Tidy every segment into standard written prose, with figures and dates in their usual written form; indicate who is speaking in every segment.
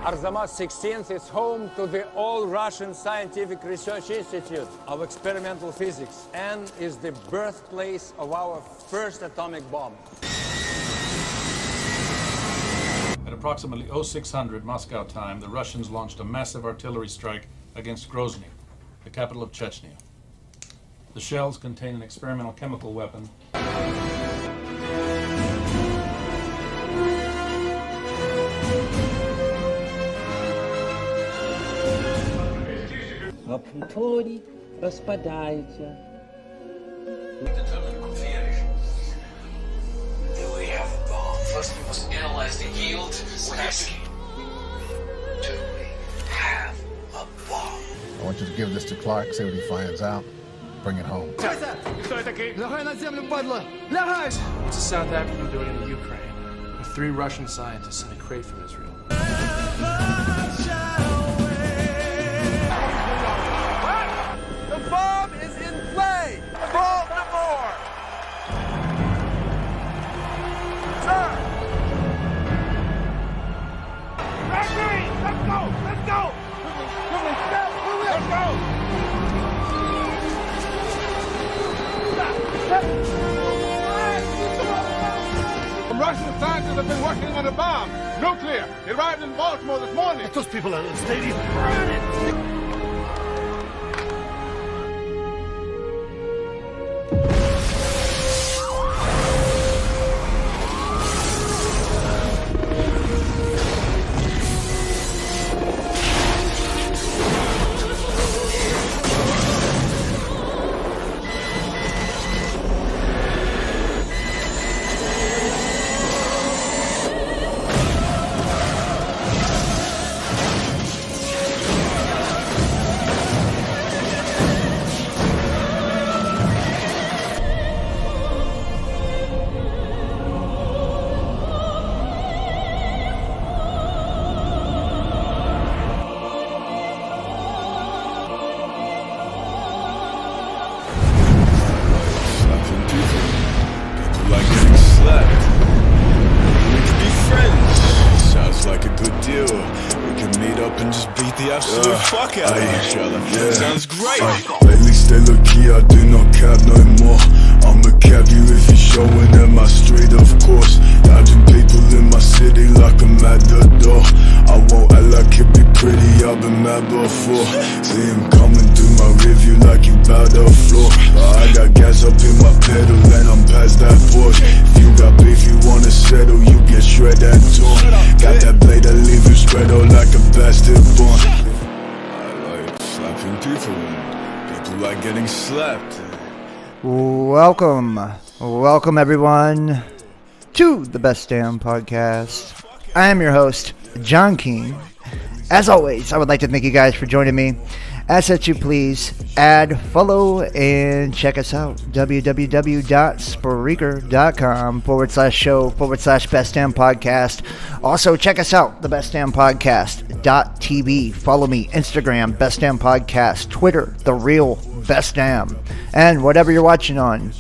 Speaker 1: Arzamas 16th is home to the All-Russian Scientific Research Institute of Experimental Physics and is the birthplace of our first atomic bomb.
Speaker 2: At approximately 0600 Moscow time, the Russians launched a massive artillery strike against Grozny, the capital of Chechnya. The shells contain an experimental chemical weapon.
Speaker 3: В Плутоний распадается.
Speaker 4: Do we have a bomb? First we must analyze the yield. We're asking, do we have a bomb?
Speaker 5: I want you to give this to Clark, see what he finds out. Bring it home.
Speaker 6: What's the South African doing in the Ukraine? With 3 Russian scientists in a crate from Israel.
Speaker 7: The bomb is in play! Baltimore! Sir! Ready! Let's go! Let's go! Let's go!
Speaker 8: Russian scientists have been working on a bomb. Nuclear. It arrived in Baltimore this morning.
Speaker 9: Those people out in the stadium. Burn it!
Speaker 10: Absolute fuck out of each other. Sounds great.
Speaker 11: Lately stay low key, I do not cap no more. I'ma cap you if you're showing them my street, of course. Dodging people in my city like I'm at the door. I won't act like it be pretty, I've been mad before. See him coming through my review like you bout the floor. I got gas up in my pedal and I'm past that Porsche. If you got beef you wanna settle, you get shred that torn. Got that blade that leave you spread out like a bastard born. Slapping people like getting slapped.
Speaker 12: Welcome everyone to the Best Damn Podcast. I am your host, John King. As always, I would like to thank you guys for joining me. As such, you please add, follow, and check us out. www.spreaker.com/show/Best Damn Podcast. Also, check us out, the Best Damn Podcast.tv. Follow me, Instagram, Best Damn Podcast, Twitter, The Real Best Damn. And whatever you're watching on,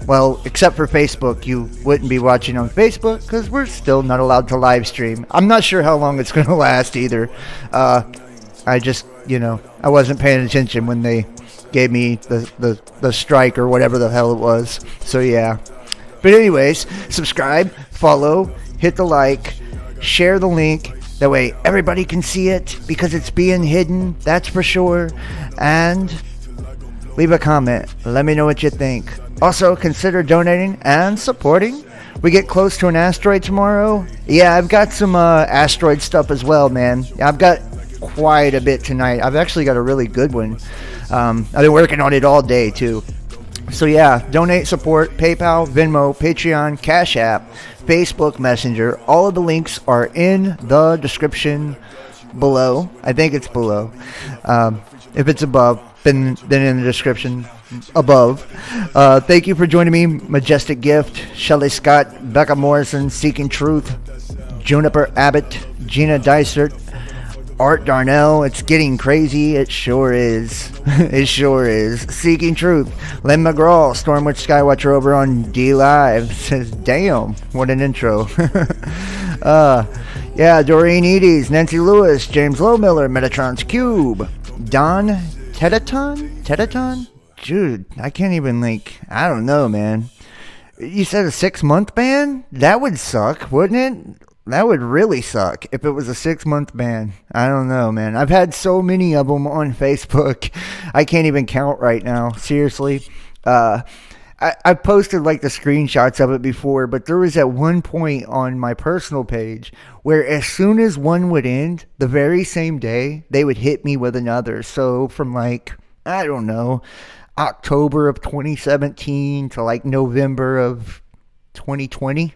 Speaker 12: well, except for Facebook, you wouldn't be watching on Facebook because we're still not allowed to live stream. I'm not sure how long it's going to last either. I just, I wasn't paying attention when they gave me the strike or whatever the hell it was. So, yeah. But anyways, subscribe, follow, hit the like, share the link. That way everybody can see it because it's being hidden, that's for sure. And leave a comment. Let me know what you think. Also, consider donating and supporting. We get close to an asteroid tomorrow. Yeah, I've got some asteroid stuff as well, man. I've got quite a bit tonight. I've actually got a really good one. I've been working on it all day too. So yeah, donate, support, PayPal, Venmo, Patreon, Cash App, Facebook Messenger. All of the links are in the description below. I think it's below. If it's above, then in the description above. Thank you for joining me. Majestic Gift, Shelley Scott, Becca Morrison, Seeking Truth, Juniper Abbott, Gina Dysert, Art Darnell. It's getting crazy. It sure is. It sure is. Seeking Truth. Lynn McGraw, Stormwitch Skywatcher over on D Live says, damn, what an intro. Yeah, Yeah, Doreen Eades, Nancy Lewis, James Lowmiller, Metatron's Cube, Don Tedaton? Dude, I can't even, I don't know, man. You said a 6-month ban? That would suck, wouldn't it? That would really suck if it was a 6-month ban. I don't know, man. I've had so many of them on Facebook. I can't even count right now. Seriously. I posted the screenshots of it before, but there was at one point on my personal page where as soon as one would end, the very same day, they would hit me with another. So from I don't know, October of 2017 to November of 2020.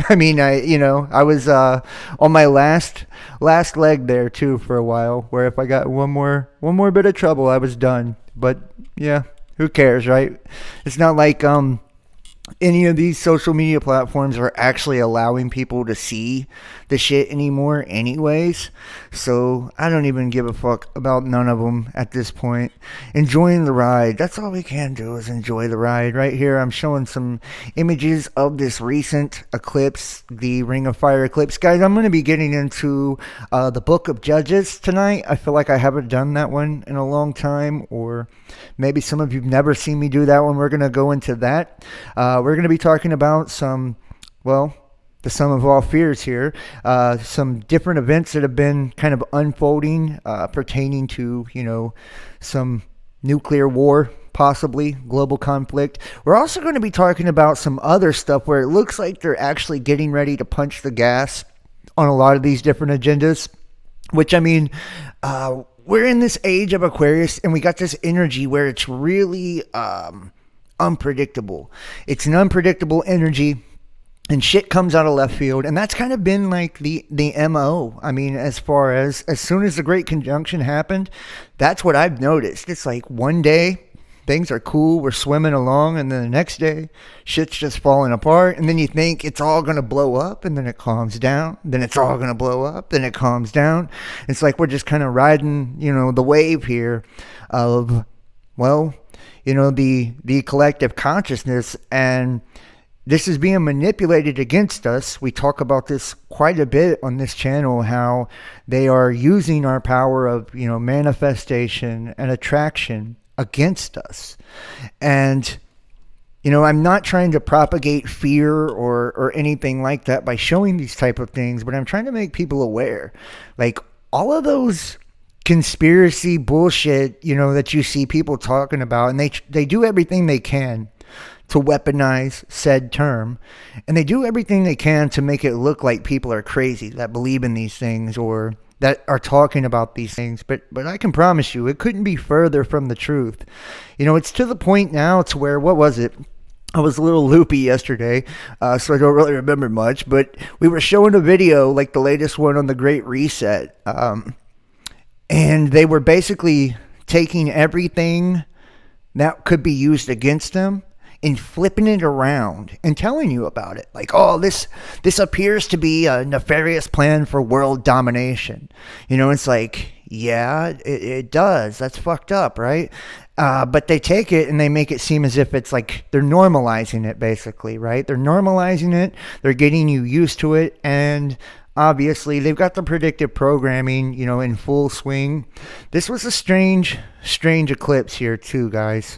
Speaker 12: I mean, I was on my last leg there too for a while, where if I got one more bit of trouble, I was done. But yeah, who cares, right? It's not like any of these social media platforms are actually allowing people to see the shit anymore anyways. So I don't even give a fuck about none of them at this point. Enjoying the ride. That's all we can do is enjoy the ride. Right here I'm showing some images of this recent eclipse, the Ring of Fire eclipse. Guys, I'm going to be getting into the Book of Judges tonight. I feel like I haven't done that one in a long time, or maybe some of you've never seen me do that one. We're going to go into that. We're going to be talking about the sum of all fears here, some different events that have been kind of unfolding pertaining to, some nuclear war, possibly global conflict. We're also going to be talking about some other stuff where it looks like they're actually getting ready to punch the gas on a lot of these different agendas, which, I mean, we're in this age of Aquarius and we got this energy where it's really unpredictable. It's an unpredictable energy. And shit comes out of left field, and that's kind of been the MO. I mean, as far as soon as the Great Conjunction happened, that's what I've noticed. It's one day things are cool, we're swimming along, and then the next day shit's just falling apart, and then you think it's all going to blow up, and then it calms down, then it's all going to blow up, then it calms down. It's like we're just kind of riding, the wave here of, the collective consciousness, and this is being manipulated against us. We talk about this quite a bit on this channel, how they are using our power of, manifestation and attraction against us. And, I'm not trying to propagate fear or anything like that by showing these type of things, but I'm trying to make people aware. All of those conspiracy bullshit, that you see people talking about, and they do everything they can to weaponize said term, and they do everything they can to make it look like people are crazy that believe in these things or that are talking about these things, but I can promise you it couldn't be further from the truth. It's to the point now to where, what was it? I was a little loopy yesterday, so I don't really remember much, but we were showing a video, the latest one on the Great Reset, and they were basically taking everything that could be used against them and flipping it around and telling you about it. This appears to be a nefarious plan for world domination. It's yeah, it does. That's fucked up, right? But they take it and they make it seem as if it's they're normalizing it, basically, right? They're normalizing it. They're getting you used to it. And obviously, they've got the predictive programming, in full swing. This was a strange eclipse here too, guys.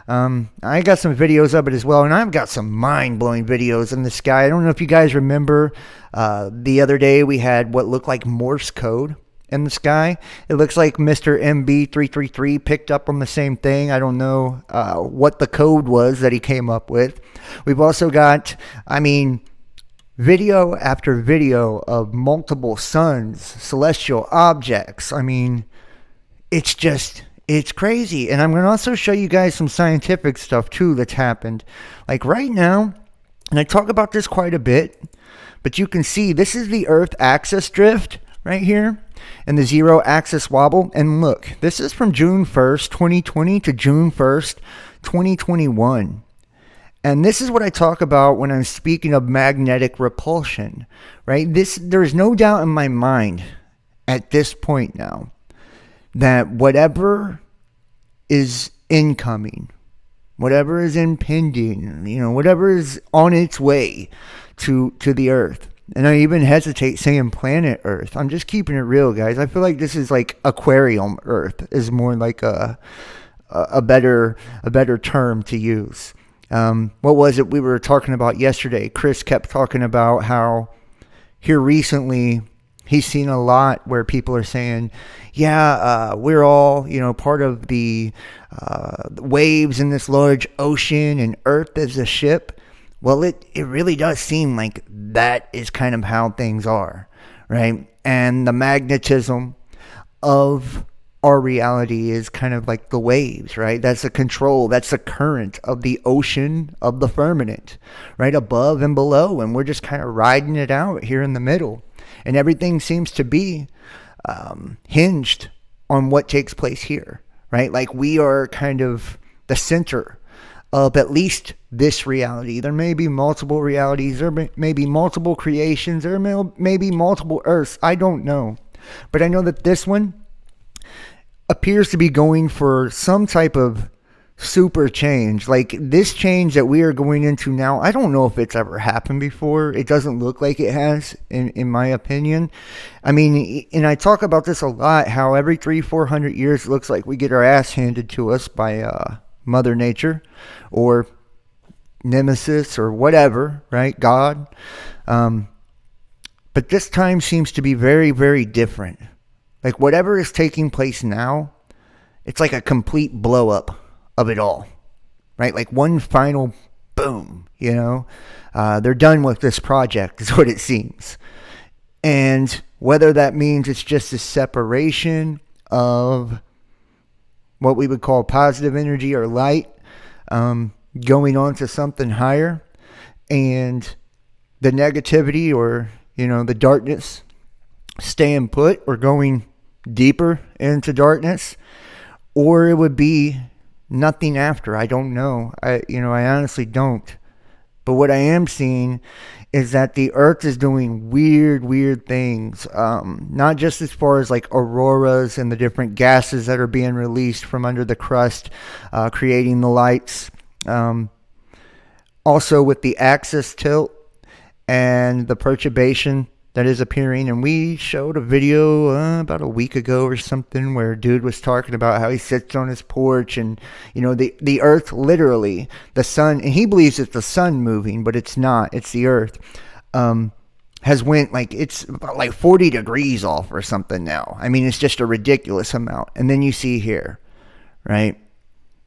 Speaker 12: I got some videos of it as well, and I've got some mind-blowing videos in the sky. I don't know if you guys remember the other day we had what looked like Morse code in the sky. It looks like Mr. MB333 picked up on the same thing. I don't know what the code was that he came up with. We've also got, video after video of multiple suns, celestial objects. It's crazy. And I'm going to also show you guys some scientific stuff too that's happened. Right now, and I talk about this quite a bit, but you can see this is the Earth axis drift right here and the zero axis wobble. And look, this is from June 1st, 2020 to June 1st, 2021. And this is what I talk about when I'm speaking of magnetic repulsion, right? There's no doubt in my mind at this point now that whatever is incoming, whatever is impending, whatever is on its way to the Earth, And I even hesitate saying planet Earth. I'm just keeping it real, guys. I feel like this is like aquarium Earth is more like a better term to use. What was it we were talking about yesterday? Chris kept talking about how here recently he's seen a lot where people are saying, yeah, we're all, part of the waves in this large ocean and Earth is a ship. Well, it really does seem like that is kind of how things are, right? And the magnetism of our reality is kind of like the waves, right? That's the control, that's the current of the ocean of the firmament, right? Above and below, and we're just kind of riding it out here in the middle. And everything seems to be hinged on what takes place here, right? Like we are kind of the center of at least this reality. There may be multiple realities, there may be multiple creations, there may be multiple Earths. I don't know. But I know that this one appears to be going for some type of super change. Like this change that we are going into now, I don't know if it's ever happened before. It doesn't look like it has, in my opinion. I mean, and I talk about this a lot, how every 300-400 years it looks like we get our ass handed to us by Mother Nature or Nemesis or whatever, right? God. But this time seems to be very, very different. Like whatever is taking place now, it's like a complete blow up of it all, right? Like one final boom, they're done with this project is what it seems. And whether that means it's just a separation of what we would call positive energy or light, going on to something higher, and the negativity or, the darkness staying put or going deeper into darkness, or it would be nothing after. I don't know. I honestly don't. But what I am seeing is that the Earth is doing weird things. Not just as far as like auroras and the different gases that are being released from under the crust, creating the lights. Also with the axis tilt and the perturbation that is appearing. And we showed a video about a week ago or something where a dude was talking about how he sits on his porch and, the Earth, literally, the sun, and he believes it's the sun moving, but it's not. It's the Earth. Has went it's about like 40 degrees off or something now. I mean, it's just a ridiculous amount. And then you see here, right?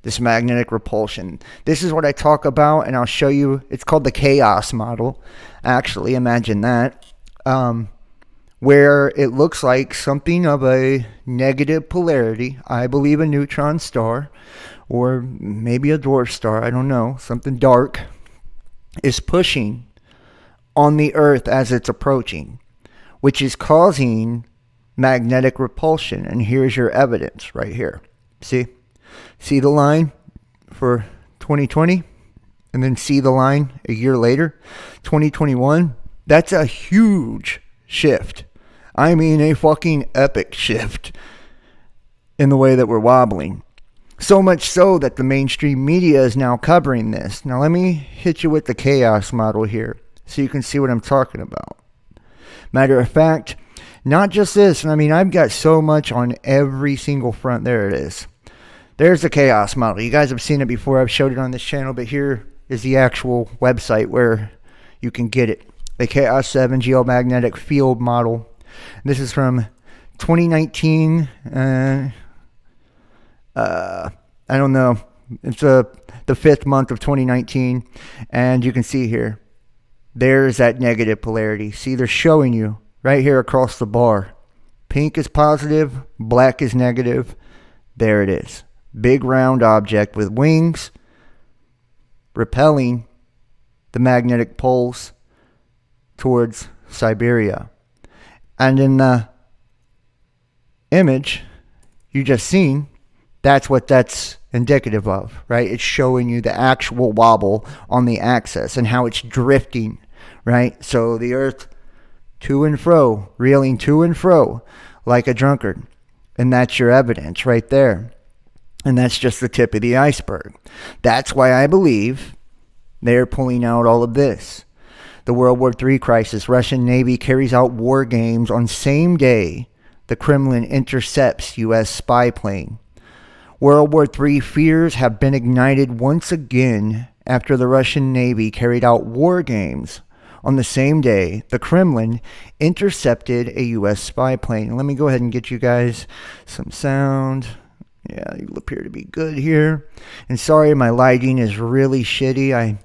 Speaker 12: This magnetic repulsion. This is what I talk about, and I'll show you. It's called the chaos model. Actually, imagine that. Where it looks like something of a negative polarity. I believe a neutron star, or maybe a dwarf star, I don't know, something dark, is pushing on the Earth as it's approaching, which is causing magnetic repulsion. And here's your evidence right here. See the line for 2020, and then see the line a year later, 2021. That's a huge shift. I mean, a fucking epic shift in the way that we're wobbling. So much so that the mainstream media is now covering this. Now, let me hit you with the chaos model here so you can see what I'm talking about. Matter of fact, not just this. I mean, I've got so much on every single front. There it is. There's the chaos model. You guys have seen it before. I've showed it on this channel, but here is the actual website where you can get it. The Chaos 7 Geomagnetic Field Model. This is from 2019. I don't know. It's the 5th month of 2019. And you can see here, there's that negative polarity. See, they're showing you right here across the bar. Pink is positive, black is negative. There it is. Big round object with wings repelling the magnetic poles towards Siberia. And in the image you just seen, that's what that's indicative of, right? It's showing you the actual wobble on the axis and how it's drifting, right? So the Earth to and fro, reeling to and fro like a drunkard. And that's your evidence right there. And that's just the tip of the iceberg. That's why I believe they're pulling out all of this. The World War III crisis. Russian Navy carries out war games on same day the Kremlin intercepts U.S. spy plane. World War III fears have been ignited once again after the Russian Navy carried out war games on the same day the Kremlin intercepted a U.S. spy plane. Let me go ahead and get you guys some sound. Yeah, you appear to be good here. And sorry, my lighting is really shitty. I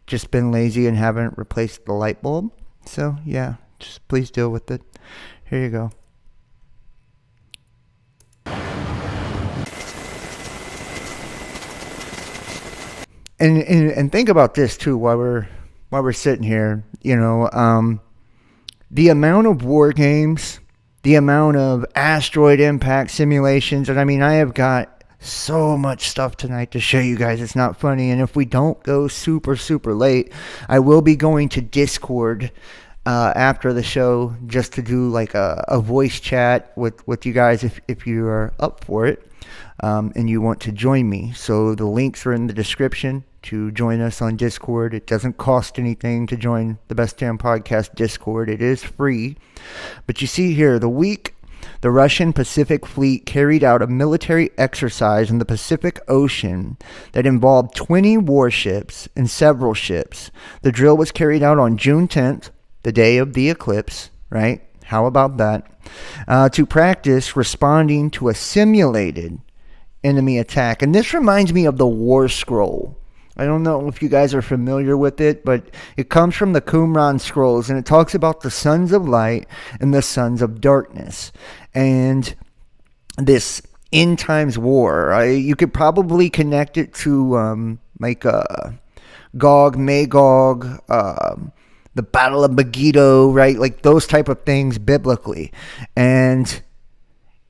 Speaker 12: just been lazy and haven't replaced the light bulb. So, yeah, just please deal with it. Here you go. And think about this too while we're sitting here. You know, the amount of war games, the amount of asteroid impact simulations, and I mean, I have got so much stuff tonight to show you guys. It's not funny. And if we don't go super late, I will be going to Discord after the show just to do like a voice chat with you guys if you are up for it and you want to join me. So the links are in the description to join us on Discord. It doesn't cost anything to join the Best Damn Podcast Discord. It is free. But you see here, the Russian Pacific Fleet carried out a military exercise in the Pacific Ocean that involved 20 warships and several ships. The drill was carried out on June 10th, the day of the eclipse, right? How about that? To practice responding to a simulated enemy attack. And this reminds me of the War Scroll. I don't know if you guys are familiar with it, but it comes from the Qumran Scrolls, and it talks about the sons of light and the sons of darkness. And this end times war, you could probably connect it to Gog, Magog, the Battle of Megiddo, right? Like those type of things biblically. And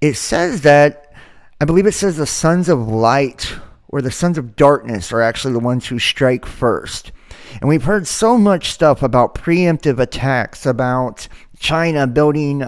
Speaker 12: it says that, I believe it says the sons of light or the sons of darkness are actually the ones who strike first. And we've heard so much stuff about preemptive attacks, about China building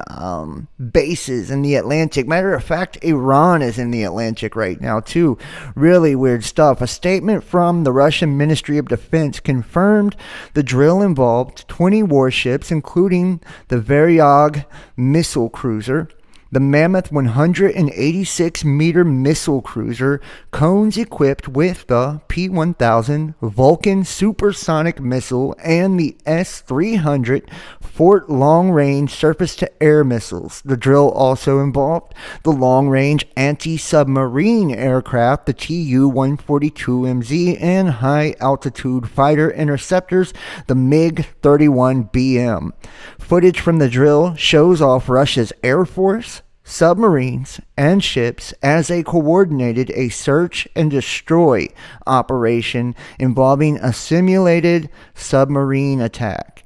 Speaker 12: bases in the Atlantic. Matter of fact, Iran is in the Atlantic right now too. Really weird stuff. A statement from the Russian Ministry of Defense confirmed the drill involved 20 warships, including the Varyag missile cruiser, the Mammoth 186-meter missile cruiser, cones equipped with the P-1000 Vulcan supersonic missile, and the S-300 Fort long-range surface-to-air missiles. The drill also involved the long-range anti-submarine aircraft, the Tu-142MZ, and high-altitude fighter interceptors, the MiG-31BM. Footage from the drill shows off Russia's Air Force, submarines, and ships as they coordinated a search and destroy operation involving a simulated submarine attack.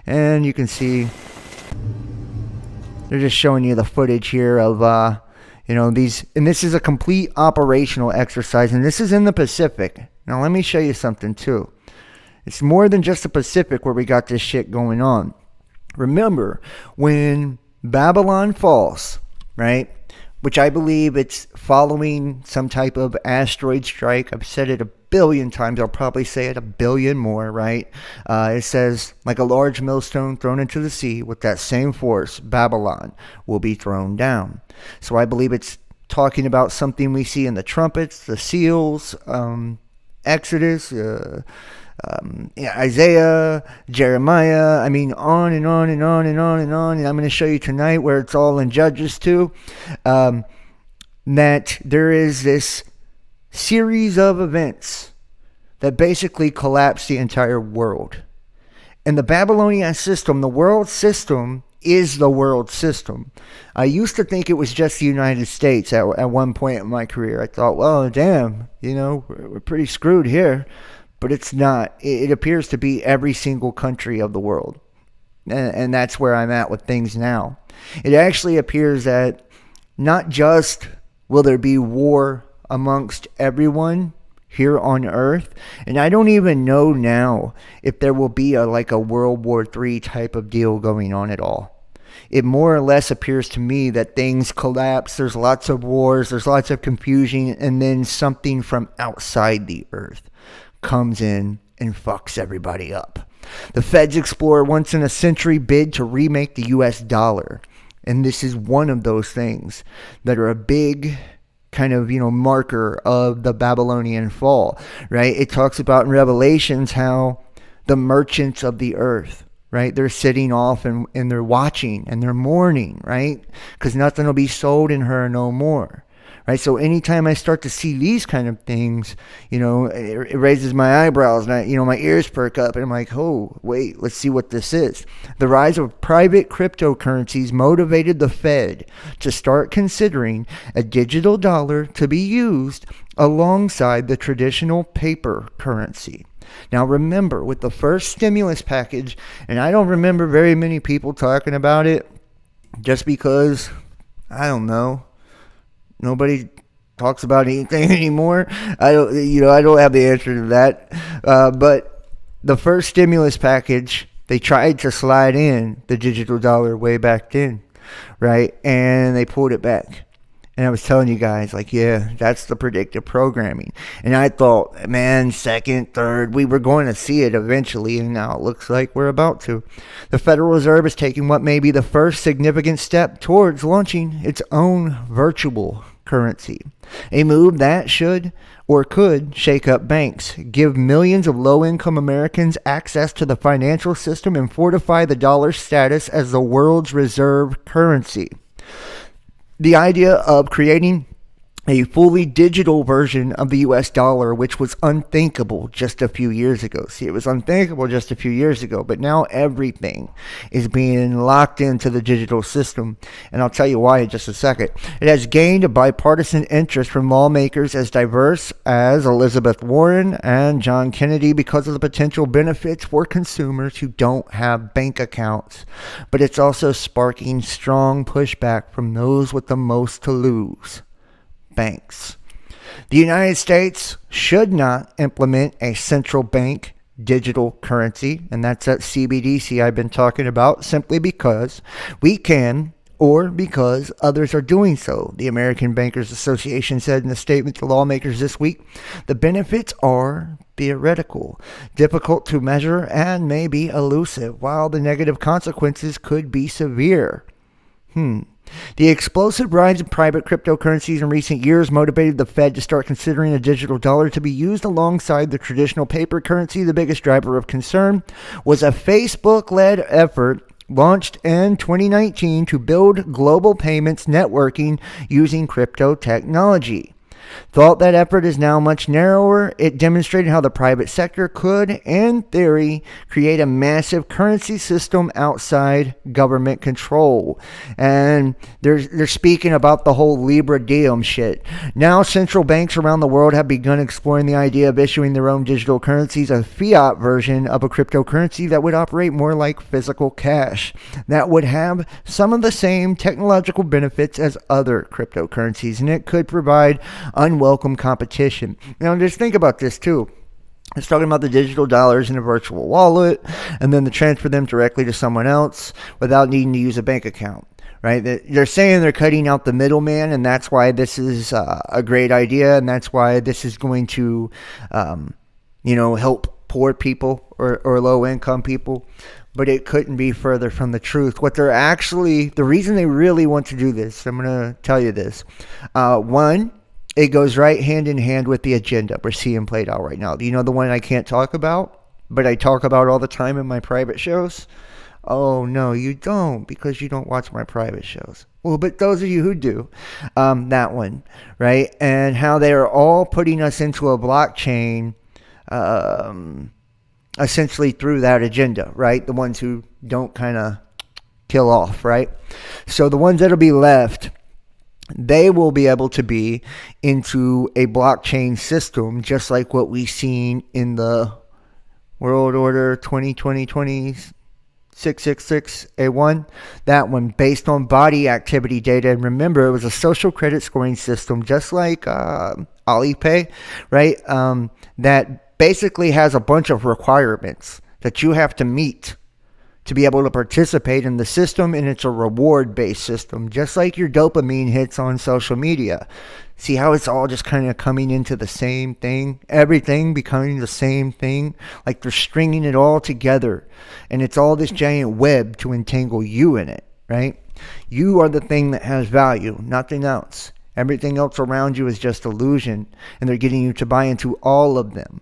Speaker 12: And you can see they're just showing you the footage here of these, and this is a complete operational exercise, and this is in the Pacific. Now let me show you something too. It's more than just the Pacific where we got this shit going on. Remember, when Babylon falls, right, which I believe it's following some type of asteroid strike. I've said it a billion times. I'll probably say it a billion more, right? It says, like a large millstone thrown into the sea, with that same force, Babylon will be thrown down. So I believe it's talking about something we see in the trumpets, the seals, Exodus, Isaiah, Jeremiah, I mean, on and on and on and on and on. And I'm going to show you tonight where it's all in Judges too, that there is this series of events that basically collapse the entire world. And the Babylonian system, the world system, is the world system. I used to think it was just the United States at one point in my career. I thought, well, damn, we're pretty screwed here. But it's not. It appears to be every single country of the world. And that's where I'm at with things now. It actually appears that not just will there be war amongst everyone here on Earth, and I don't even know now if there will be a World War III type of deal going on at all. It more or less appears to me that things collapse. There's lots of wars. There's lots of confusion. And then something from outside the Earth comes in and fucks everybody up. The feds explore a once-in-a-century bid to remake the U.S. dollar. And this is one of those things that are a big kind of, marker of the Babylonian fall, right? It talks about in Revelations how the merchants of the earth, right? They're sitting off and they're watching and they're mourning, right? Because nothing will be sold in her no more. Right, so anytime I start to see these kind of things, it raises my eyebrows and my ears perk up and I'm like, oh, wait, let's see what this is. The rise of private cryptocurrencies motivated the Fed to start considering a digital dollar to be used alongside the traditional paper currency. Now remember, with the first stimulus package, and I don't remember very many people talking about it just because, I don't know, nobody talks about anything anymore. I don't have the answer to that. But the first stimulus package, they tried to slide in the digital dollar way back then, right? And they pulled it back. And I was telling you guys, yeah, that's the predictive programming. And I thought, man, second, third, we were going to see it eventually, and now it looks like we're about to. The Federal Reserve is taking what may be the first significant step towards launching its own virtual currency. A move that should or could shake up banks, give millions of low-income Americans access to the financial system, and fortify the dollar's status as the world's reserve currency. The idea of creating a fully digital version of the U.S. dollar, which was unthinkable just a few years ago. See, it was unthinkable just a few years ago, but now everything is being locked into the digital system, and I'll tell you why in just a second. It has gained a bipartisan interest from lawmakers as diverse as Elizabeth Warren and John Kennedy because of the potential benefits for consumers who don't have bank accounts, but it's also sparking strong pushback from those with the most to lose. Banks. The United States should not implement a central bank digital currency, and that's that CBDC I've been talking about, simply because we can, or because others are doing so. The American Bankers Association said in a statement to lawmakers this week, the benefits are theoretical, difficult to measure, and may be elusive, while the negative consequences could be severe. The explosive rise in private cryptocurrencies in recent years motivated the Fed to start considering a digital dollar to be used alongside the traditional paper currency. The biggest driver of concern was a Facebook-led effort launched in 2019 to build global payments networking using crypto technology. Thought that effort is now much narrower. It demonstrated how the private sector could, in theory, create a massive currency system outside government control. And they're speaking about the whole Libra Diem shit. Now central banks around the world have begun exploring the idea of issuing their own digital currencies, a fiat version of a cryptocurrency that would operate more like physical cash, that would have some of the same technological benefits as other cryptocurrencies, and it could provide unwelcome competition. Now, just think about this too. It's talking about the digital dollars in a virtual wallet, and then to transfer them directly to someone else without needing to use a bank account. Right? They're saying they're cutting out the middleman, and that's why this is a great idea, and that's why this is going to, help poor people or low-income people. But it couldn't be further from the truth. The reason they really want to do this, I'm going to tell you this. One, it goes right hand in hand with the agenda we're seeing played out right now. Do you know the one I can't talk about, but I talk about all the time in my private shows? Oh, no, you don't, because you don't watch my private shows. Well, but those of you who do, that one, right? And how they are all putting us into a blockchain, essentially through that agenda, right? The ones who don't kind of kill off, right? So the ones that'll be left, they will be able to be into a blockchain system, just like what we've seen in the World Order 2020-666A1. That one, based on body activity data. And remember, it was a social credit scoring system, just like Alipay, right? That basically has a bunch of requirements that you have to meet to be able to participate in the system, and it's a reward-based system, just like your dopamine hits on social media. See how it's all just kind of coming into the same thing? Everything becoming the same thing? Like they're stringing it all together. And it's all this giant web to entangle you in it, right? You are the thing that has value, nothing else. Everything else around you is just illusion. And they're getting you to buy into all of them.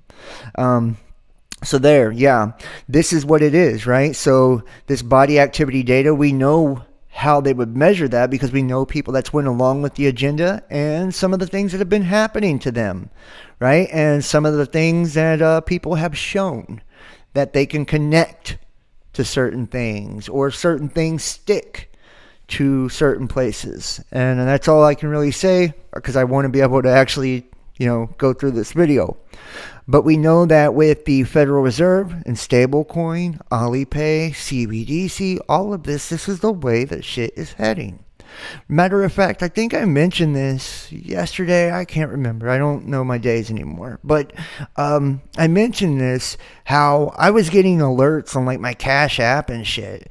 Speaker 12: So there, yeah. This is what it is, right? So this body activity data, we know how they would measure that because we know people that's went along with the agenda and some of the things that have been happening to them, right? And some of the things that people have shown that they can connect to certain things or certain things stick to certain places. And that's all I can really say because I want to be able to actually, go through this video. But we know that with the Federal Reserve and stablecoin, Alipay, CBDC, all of this is the way that shit is heading. Matter of fact, I think I mentioned this yesterday. I can't remember. I don't know my days anymore. But I mentioned this, how I was getting alerts on like my Cash App and shit.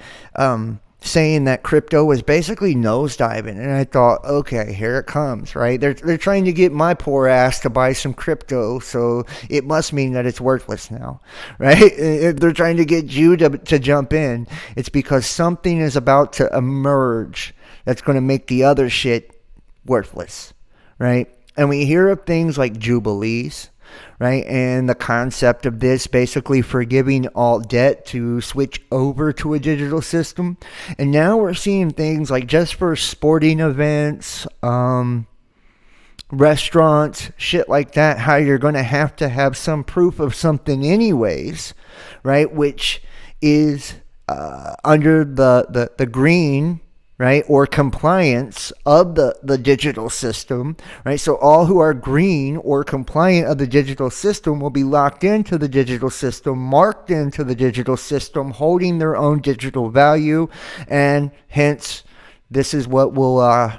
Speaker 12: Saying that crypto was basically nosediving, and I thought, okay, here it comes, right? They're trying to get my poor ass to buy some crypto, so it must mean that it's worthless now, right? If they're trying to get you to jump in, it's because something is about to emerge that's going to make the other shit worthless, right? And we hear of things like Jubilees, right? And the concept of this basically forgiving all debt to switch over to a digital system. And now we're seeing things like just for sporting events, restaurants, shit like that, how you're going to have some proof of something anyways, right? Which is under the green, right, or compliance of the digital system, right? So all who are green or compliant of the digital system will be locked into the digital system, marked into the digital system, holding their own digital value, and hence this is what will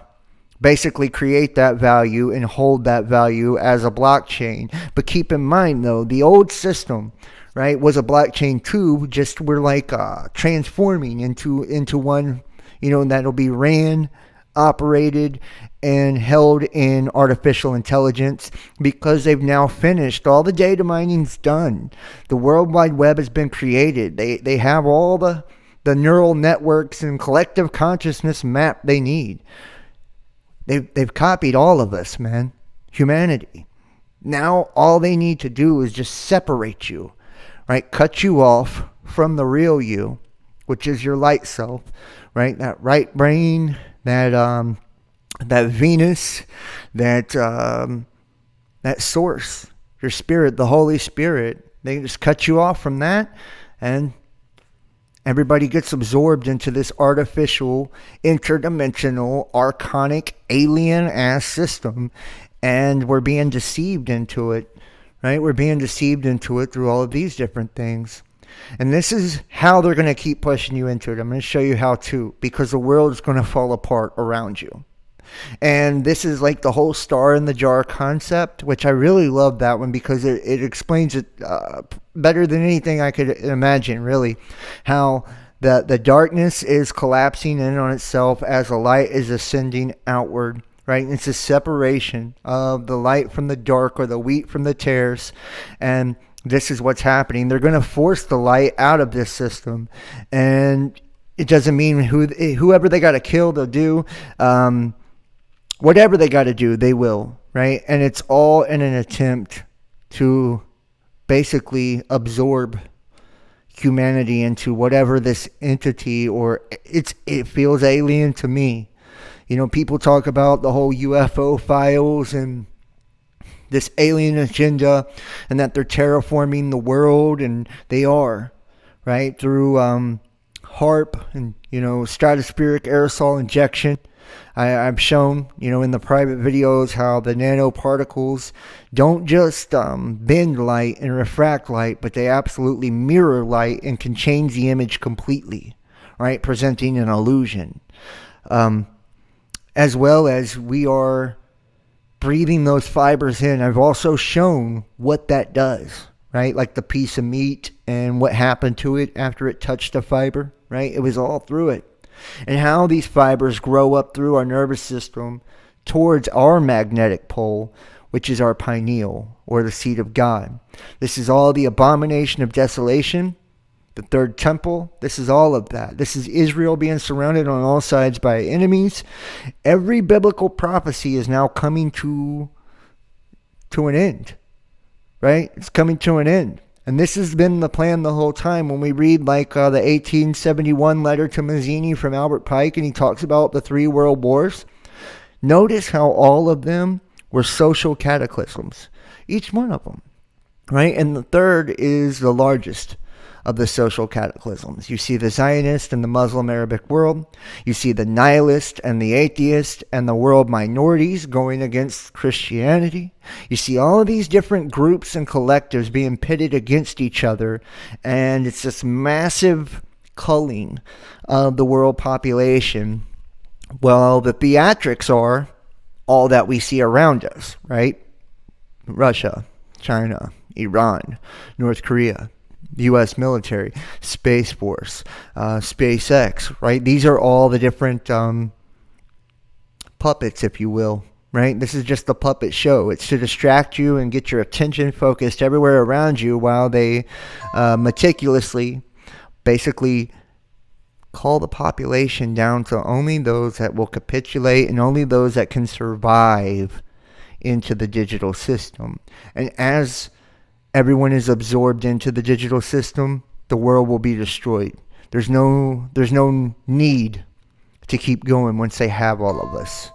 Speaker 12: basically create that value and hold that value as a blockchain. But keep in mind though, the old system, right, was a blockchain too, just we're like transforming into one, that'll be ran, operated, and held in artificial intelligence because they've now finished. All the data mining's done. The World Wide Web has been created. They have all the neural networks and collective consciousness map they need. They've copied all of us, man. Humanity. Now all they need to do is just separate you, right? Cut you off from the real you, which is your light self, right? That right brain, that Venus, that source, your spirit, the Holy Spirit. They just cut you off from that, and everybody gets absorbed into this artificial, interdimensional, archonic, alien-ass system, and we're being deceived into it, right? We're being deceived into it through all of these different things. And this is how they're going to keep pushing you into it. I'm going to show you how to, because the world is going to fall apart around you. And this is like the whole star in the jar concept, which I really love that one because it explains it better than anything I could imagine, really. How the darkness is collapsing in on itself as the light is ascending outward. Right? It's a separation of the light from the dark, or the wheat from the tares. And this is what's happening. They're going to force the light out of this system. And it doesn't mean whoever they got to kill, they'll do. Whatever they got to do, they will. Right? And it's all in an attempt to basically absorb humanity into whatever this entity, or it feels alien to me. People talk about the whole UFO files and this alien agenda, and that they're terraforming the world, and they are, right? Through HAARP and, stratospheric aerosol injection. I've shown, in the private videos how the nanoparticles don't just bend light and refract light, but they absolutely mirror light and can change the image completely, right? Presenting an illusion. As well as we are breathing those fibers in. I've also shown what that does, right? Like the piece of meat and what happened to it after it touched the fiber, right? It was all through it. And how these fibers grow up through our nervous system towards our magnetic pole, which is our pineal, or the seat of God. This is all the abomination of desolation, the third temple. This is all of that. This is Israel being surrounded on all sides by enemies. Every biblical prophecy is now coming to an end, right? It's coming to an end. And this has been the plan the whole time. When we read like the 1871 letter to Mazzini from Albert Pike, and he talks about the 3 world wars, notice how all of them were social cataclysms, each one of them, right? And the third is the largest of the social cataclysms. You see the Zionist and the Muslim Arabic world. You see the nihilist and the atheist and the world minorities going against Christianity. You see all of these different groups and collectives being pitted against each other, and it's this massive culling of the world population. Well, the theatrics are all that we see around us, right? Russia, China, Iran, North Korea, U.S. military, Space Force, SpaceX, right? These are all the different puppets, if you will, right? This is just the puppet show. It's to distract you and get your attention focused everywhere around you while they meticulously, basically call the population down to only those that will capitulate and only those that can survive into the digital system. And as everyone is absorbed into the digital system, the world will be destroyed. There's no need to keep going once they have all of us.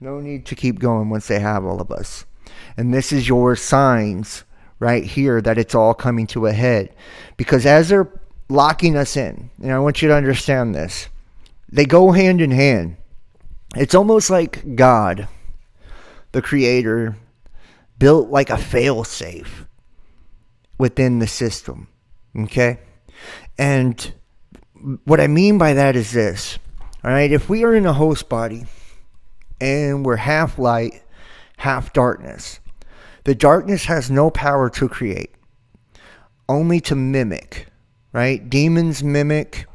Speaker 12: No need to keep going once they have all of us. And this is your signs right here that it's all coming to a head. Because as they're locking us in, and I want you to understand this, they go hand in hand. It's almost like God, the creator, built like a fail-safe within the system, okay? And what I mean by that is this, all right? If we are in a host body and we're half light, half darkness, the darkness has no power to create, only to mimic, right? Demons mimic,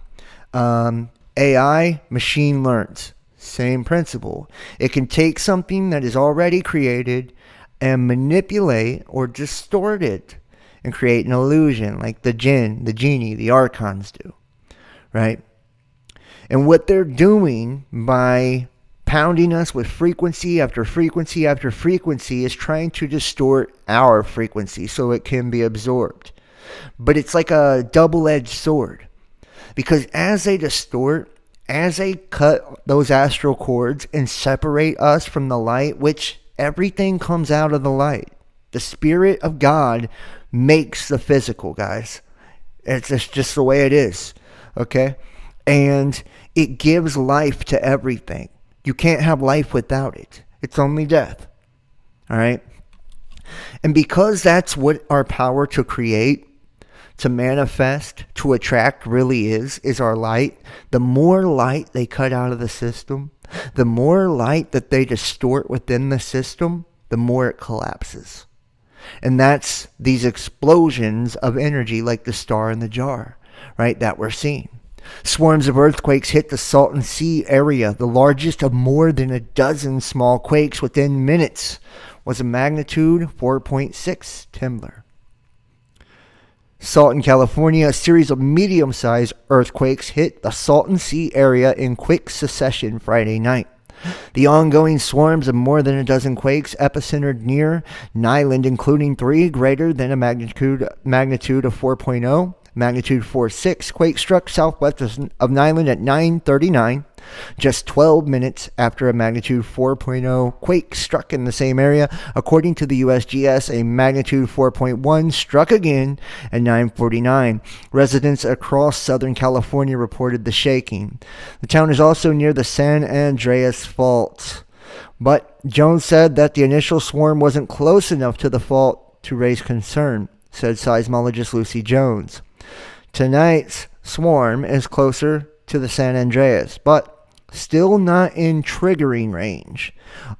Speaker 12: AI, machine learns, same principle. It can take something that is already created and manipulate or distort it and create an illusion like the jinn, the genie, the archons do, right? And what they're doing by pounding us with frequency after frequency after frequency is trying to distort our frequency so it can be absorbed. But it's like a double-edged sword, because as they distort, as they cut those astral cords and separate us from the light, which everything comes out of the light. The Spirit of God makes the physical, guys. It's just the way it is, okay? And it gives life to everything. You can't have life without it. It's only death, all right? And because that's what our power to create, to manifest, to attract really is our light, the more light they cut out of the system, the more light that they distort within the system, the more it collapses. And that's these explosions of energy like the star in the jar, right, that we're seeing. Swarms of earthquakes hit the Salton Sea area. The largest of more than a dozen small quakes within minutes was a magnitude 4.6 Timler. Salton, California, a series of medium-sized earthquakes hit the Salton Sea area in quick succession Friday night. The ongoing swarms of more than a dozen quakes epicentered near Nyland, including 3 greater than a magnitude of 4.0. Magnitude 4.6 quake struck southwest of Nyland at 9:39, just 12 minutes after a magnitude 4.0 quake struck in the same area. According to the USGS, a magnitude 4.1 struck again at 9:49. Residents across Southern California reported the shaking. The town is also near the San Andreas Fault, but Jones said that the initial swarm wasn't close enough to the fault to raise concern, said seismologist Lucy Jones. Tonight's swarm is closer to the San Andreas, but still not in triggering range.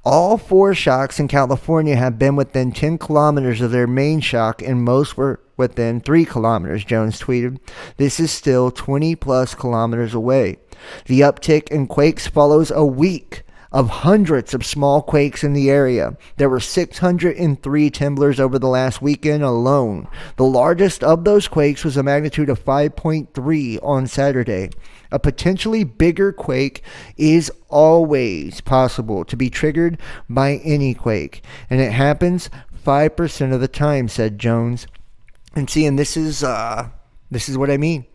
Speaker 12: All 4 shocks in California have been within 10 kilometers of their main shock, and most were within 3 kilometers, Jones tweeted. This is still 20 plus kilometers away. The uptick in quakes follows a week of hundreds of small quakes in the area. There were 603 tremblers over the last weekend alone. The largest of those quakes was a magnitude of 5.3 on Saturday. A potentially bigger quake is always possible to be triggered by any quake, and it happens 5% of the time, said Jones. And see, and this is what I mean.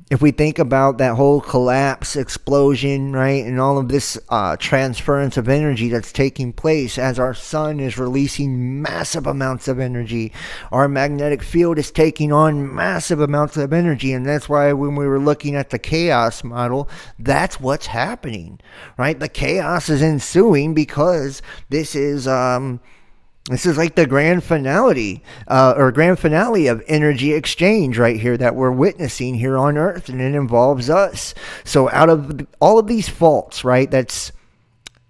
Speaker 12: If we think about that whole collapse, explosion, right, and all of this transference of energy that's taking place as our sun is releasing massive amounts of energy, our magnetic field is taking on massive amounts of energy, and that's why when we were looking at the chaos model, that's what's happening, right? The chaos is ensuing because this is like the grand finale of energy exchange right here that we're witnessing here on Earth, and it involves us. So out of all of these faults, right, that's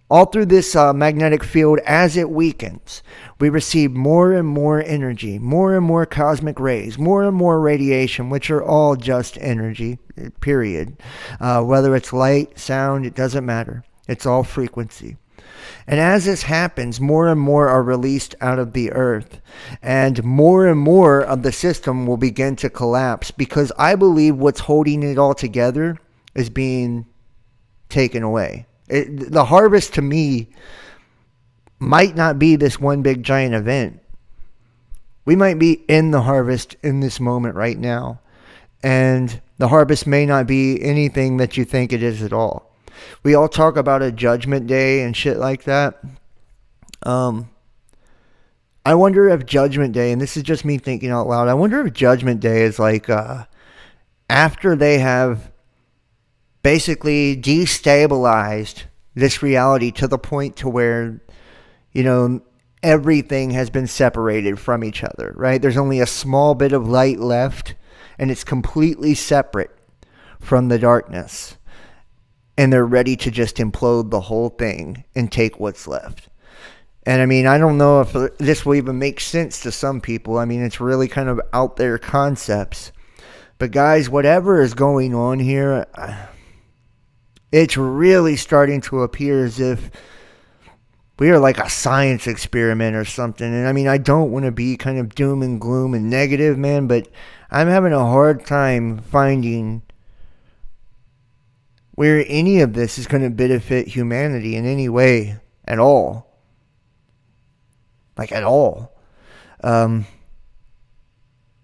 Speaker 12: all through this magnetic field, as it weakens, we receive more and more energy, more and more cosmic rays, more and more radiation, which are all just energy, period. Whether it's light, sound, it doesn't matter. It's all frequency. And as this happens, more and more are released out of the earth, and more of the system will begin to collapse, because I believe what's holding it all together is being taken away. The harvest, to me, might not be this one big giant event. We might be in the harvest in this moment right now, and the harvest may not be anything that you think it is at all. We all talk about a judgment day and shit like that. I wonder if judgment day, and this is just me thinking out loud, I wonder if judgment day is like after they have basically destabilized this reality to the point to where, you know, everything has been separated from each other, right? There's only a small bit of light left, and it's completely separate from the darkness. And they're ready to just implode the whole thing and take what's left. And I mean, I don't know if this will even make sense to some people. I mean, it's really kind of out there concepts. But guys, whatever is going on here, it's really starting to appear as if we are like a science experiment or something. And I mean, I don't want to be kind of doom and gloom and negative, man, but I'm having a hard time finding where any of this is going to benefit humanity in any way at all. Like, at all.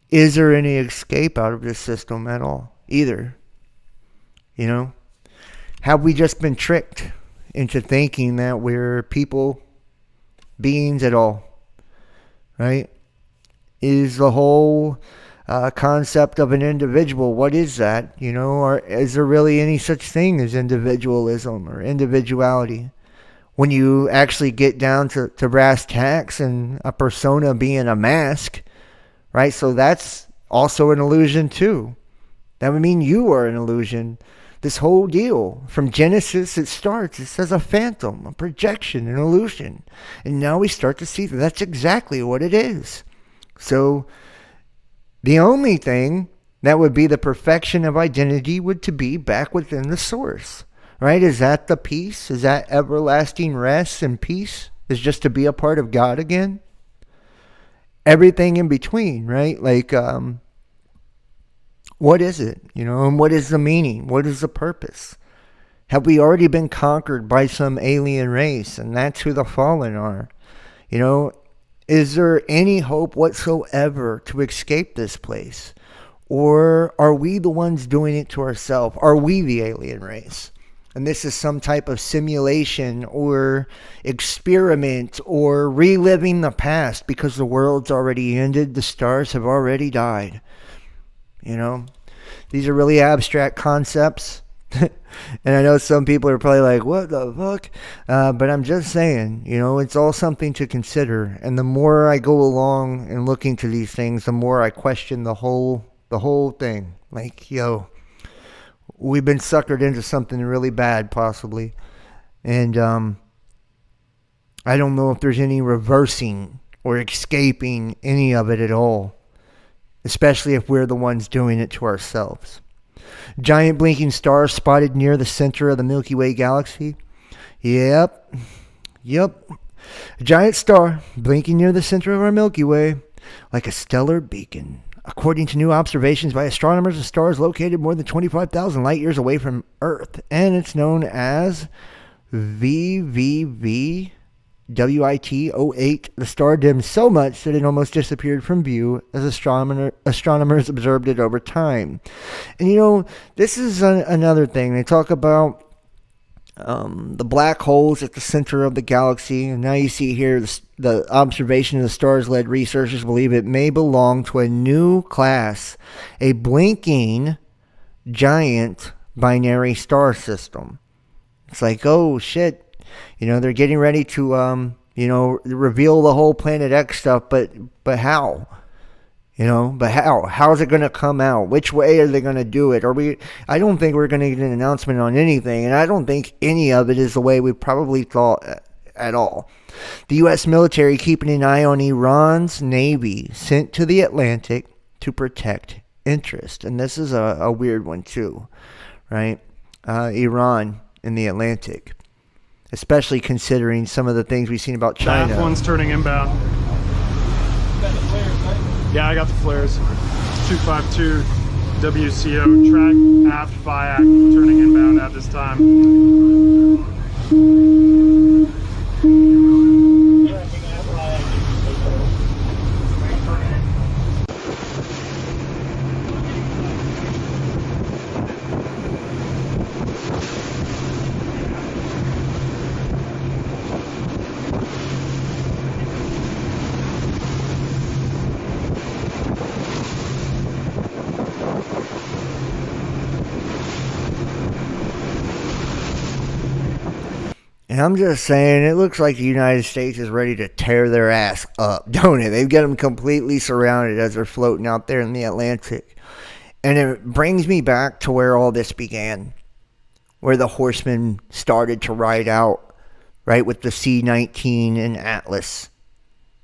Speaker 12: Is there any escape out of this system at all? Either. You know? Have we just been tricked into thinking that we're people, beings at all? Right? Is the whole concept of an individual, what is that? You know, or is there really any such thing as individualism or individuality? When you actually get down to brass tacks and a persona being a mask, right? So that's also an illusion too. That would mean you are an illusion. This whole deal, from Genesis, it starts, it says a phantom, a projection, an illusion. And now we start to see that that's exactly what it is. So the only thing that would be the perfection of identity would to be back within the source, right? Is that the peace? Is that everlasting rest and peace? Is just to be a part of God again? Everything in between, right? Like, what is it? You know, and what is the meaning? What is the purpose? Have we already been conquered by some alien race, and that's who the fallen are? You know, is there any hope whatsoever to escape this place? Or are we the ones doing it to ourselves? Are we the alien race? And this is some type of simulation or experiment or reliving the past because the world's already ended, the stars have already died. You know, these are really abstract concepts. And I know some people are probably like, what the fuck? But I'm just saying, you know, it's all something to consider. And the more I go along and look into these things, the more I question the whole thing. Like, yo, we've been suckered into something really bad, possibly. And I don't know if there's any reversing or escaping any of it at all. Especially if we're the ones doing it to ourselves. Giant blinking stars spotted near the center of the Milky Way galaxy. Yep. A giant star blinking near the center of our Milky Way like a stellar beacon. According to new observations by astronomers, the star is located more than 25,000 light years away from Earth, and it's known as VVV WIT-08. The star dimmed so much that it almost disappeared from view as astronomers observed it over time. And this is another thing. They talk about the black holes at the center of the galaxy, and now you see here the observation of the stars led researchers believe it may belong to a new class, a blinking giant binary star system. It's like, oh shit, they're getting ready to reveal the whole Planet X stuff, but how? But how's it going to come out? Which way are they going to do it? I don't think we're going to get an announcement on anything, and I don't think any of it is the way we probably thought at all. The U.S. military keeping an eye on Iran's Navy sent to the Atlantic to protect interest. And this is a weird one too, right? Iran in the Atlantic, especially considering some of the things we've seen about China.
Speaker 13: One's turning inbound. Yeah, I got the flares. 252 WCO track aft biac turning inbound at this time.
Speaker 12: And I'm just saying, it looks like the United States is ready to tear their ass up, don't it? They've got them completely surrounded as they're floating out there in the Atlantic. And it brings me back to where all this began, where the horsemen started to ride out, right, with the C-19 and Atlas.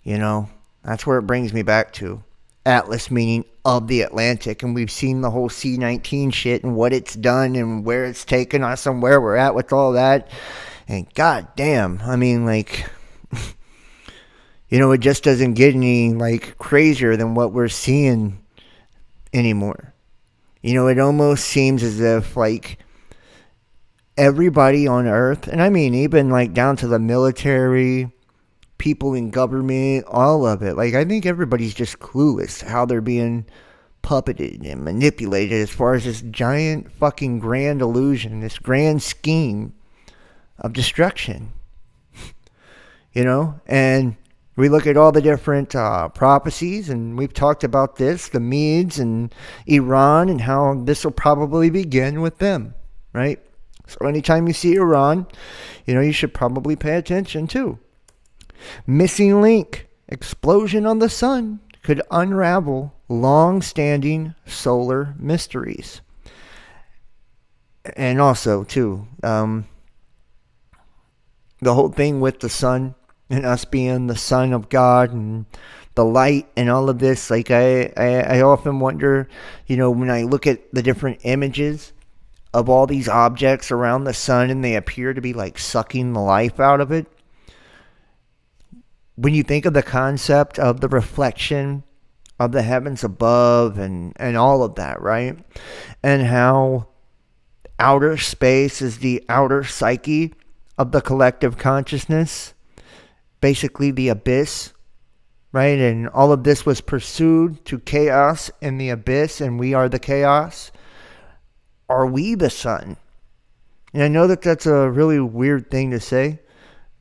Speaker 12: That's where it brings me back to. Atlas meaning of the Atlantic, and we've seen the whole C-19 shit and what it's done and where it's taken us and where we're at with all that. And goddamn, it just doesn't get any, crazier than what we're seeing anymore. It almost seems as if, everybody on Earth, and I mean even, down to the military, people in government, all of it. I think everybody's just clueless how they're being puppeted and manipulated as far as this giant fucking grand illusion, this grand scheme of destruction, and we look at all the different prophecies, and we've talked about this, the Medes and Iran, and how this will probably begin with them, right? So anytime you see Iran, you should probably pay attention too. Missing link, explosion on the sun could unravel long-standing solar mysteries. And also too, the whole thing with the sun and us being the son of God and the light and all of this, I often wonder, when I look at the different images of all these objects around the sun and they appear to be sucking the life out of it. When you think of the concept of the reflection of the heavens above and all of that, right? And how outer space is the outer psyche of the collective consciousness, basically the abyss, right? And all of this was pursued to chaos in the abyss, and we are the chaos. Are we the sun? And I know that that's a really weird thing to say,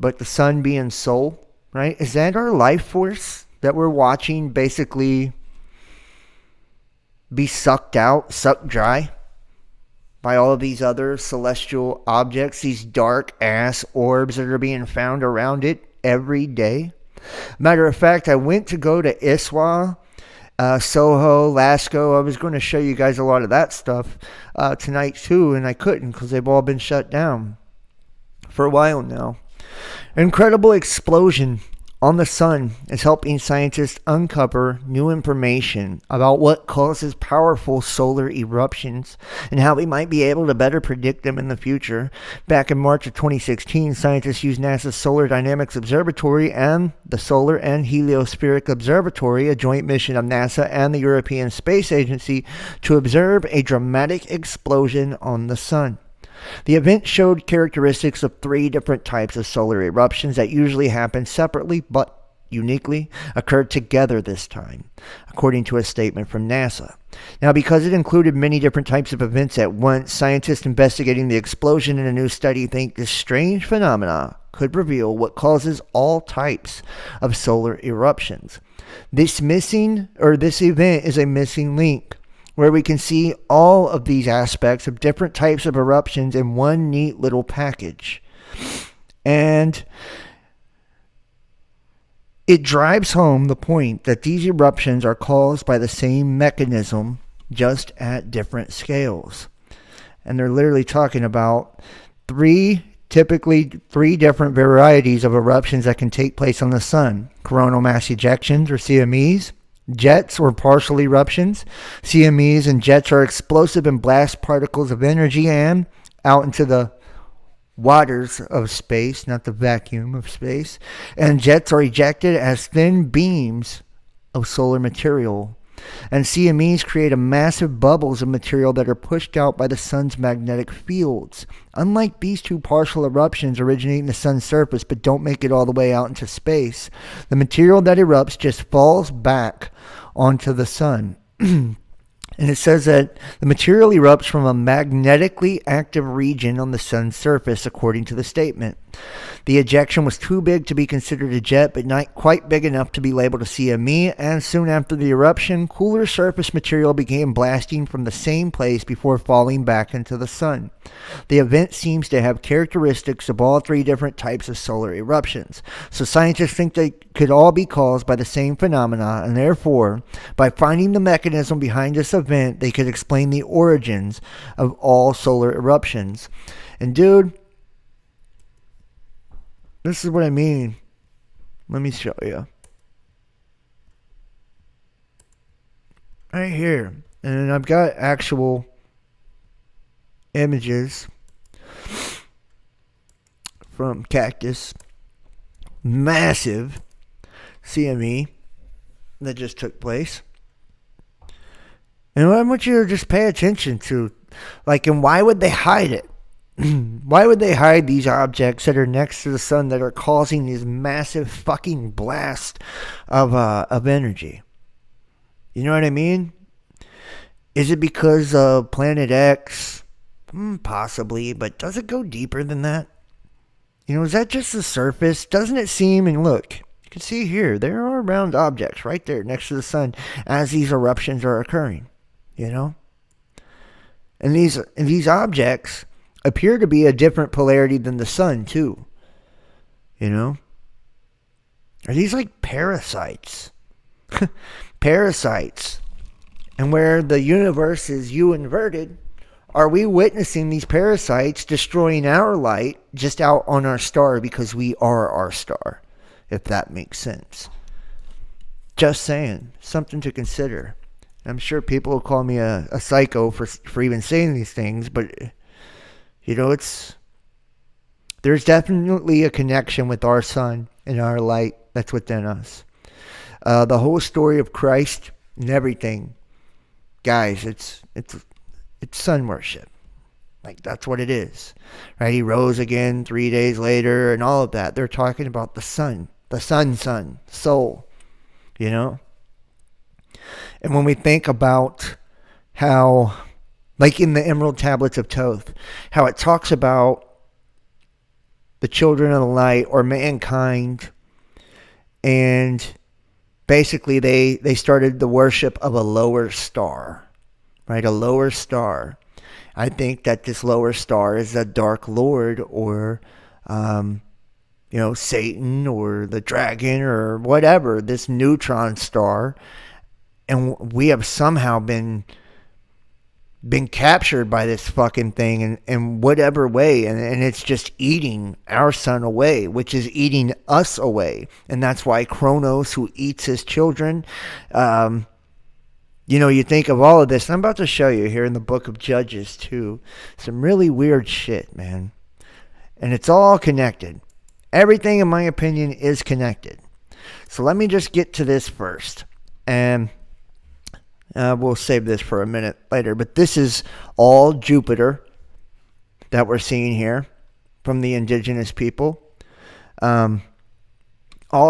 Speaker 12: but the sun being soul, right? Is that our life force that we're watching basically be sucked out, sucked dry by all of these other celestial objects, these dark ass orbs that are being found around it every day? Matter of fact, I went to go to Iswa, Soho, Lascaux. I was going to show you guys a lot of that stuff tonight too, and I couldn't because they've all been shut down for a while now. Incredible explosion on the sun is helping scientists uncover new information about what causes powerful solar eruptions and how we might be able to better predict them in the future. Back in March of 2016, scientists used NASA's Solar Dynamics Observatory and the Solar and Heliospheric Observatory, a joint mission of NASA and the European Space Agency, to observe a dramatic explosion on the sun. The event showed characteristics of 3 different types of solar eruptions that usually happen separately but uniquely occurred together this time, according to a statement from NASA. Now, because it included many different types of events at once, scientists investigating the explosion in a new study think this strange phenomena could reveal what causes all types of solar eruptions. This event is a missing link, where we can see all of these aspects of different types of eruptions in one neat little package. And it drives home the point that these eruptions are caused by the same mechanism, just at different scales. And they're literally talking about typically three different varieties of eruptions that can take place on the sun: coronal mass ejections, or CMEs; jets, or partial eruptions. CMEs and jets are explosive and blast particles of energy and out into the waters of space, not the vacuum of space. And jets are ejected as thin beams of solar material. And CMEs create a massive bubbles of material that are pushed out by the sun's magnetic fields. Unlike these two partial eruptions originating the sun's surface but don't make it all the way out into space, the material that erupts just falls back onto the sun. And it says that the material erupts from a magnetically active region on the sun's surface, according to the statement. The ejection was too big to be considered a jet, but not quite big enough to be labeled a CME, and soon after the eruption, cooler surface material began blasting from the same place before falling back into the sun. The event seems to have characteristics of all 3 different types of solar eruptions, so scientists think they could all be caused by the same phenomena, and therefore, by finding the mechanism behind this event, they could explain the origins of all solar eruptions. And dude, this is what I mean. Let me show you. Right here. And I've got actual images from Cactus. Massive CME that just took place. And I want you to just pay attention to, and why would they hide it? Why would they hide these objects that are next to the sun that are causing these massive fucking blasts of energy? You know what I mean? Is it because of Planet X? Possibly, but does it go deeper than that? Is that just the surface? Doesn't it seem, and look, you can see here, there are round objects right there next to the sun as these eruptions are occurring, And these objects appear to be a different polarity than the sun, too. Are these like parasites? Parasites. And where the universe is U-inverted, are we witnessing these parasites destroying our light just out on our star because we are our star? If that makes sense. Just saying. Something to consider. I'm sure people will call me a psycho for even saying these things, but there's definitely a connection with our sun and our light that's within us. The whole story of Christ and everything, guys, it's sun worship. That's what it is, right? He rose again 3 days later and all of that. They're talking about the sun, soul, And when we think about how, in the Emerald Tablets of Thoth, how it talks about the children of the light or mankind, and basically they started the worship of a lower star, right? A lower star. I think that this lower star is a Dark Lord or, Satan or the dragon or whatever, this neutron star. And we have somehow been been captured by this fucking thing in whatever way, and it's just eating our sun away, which is eating us away. And that's why Kronos, who eats his children, you think of all of this, and I'm about to show you here in the book of Judges too, some really weird shit, man. And it's all connected. Everything, in my opinion, is connected. So let me just get to this first, and we'll save this for a minute later. But this is all Jupiter that we're seeing here from the indigenous people. All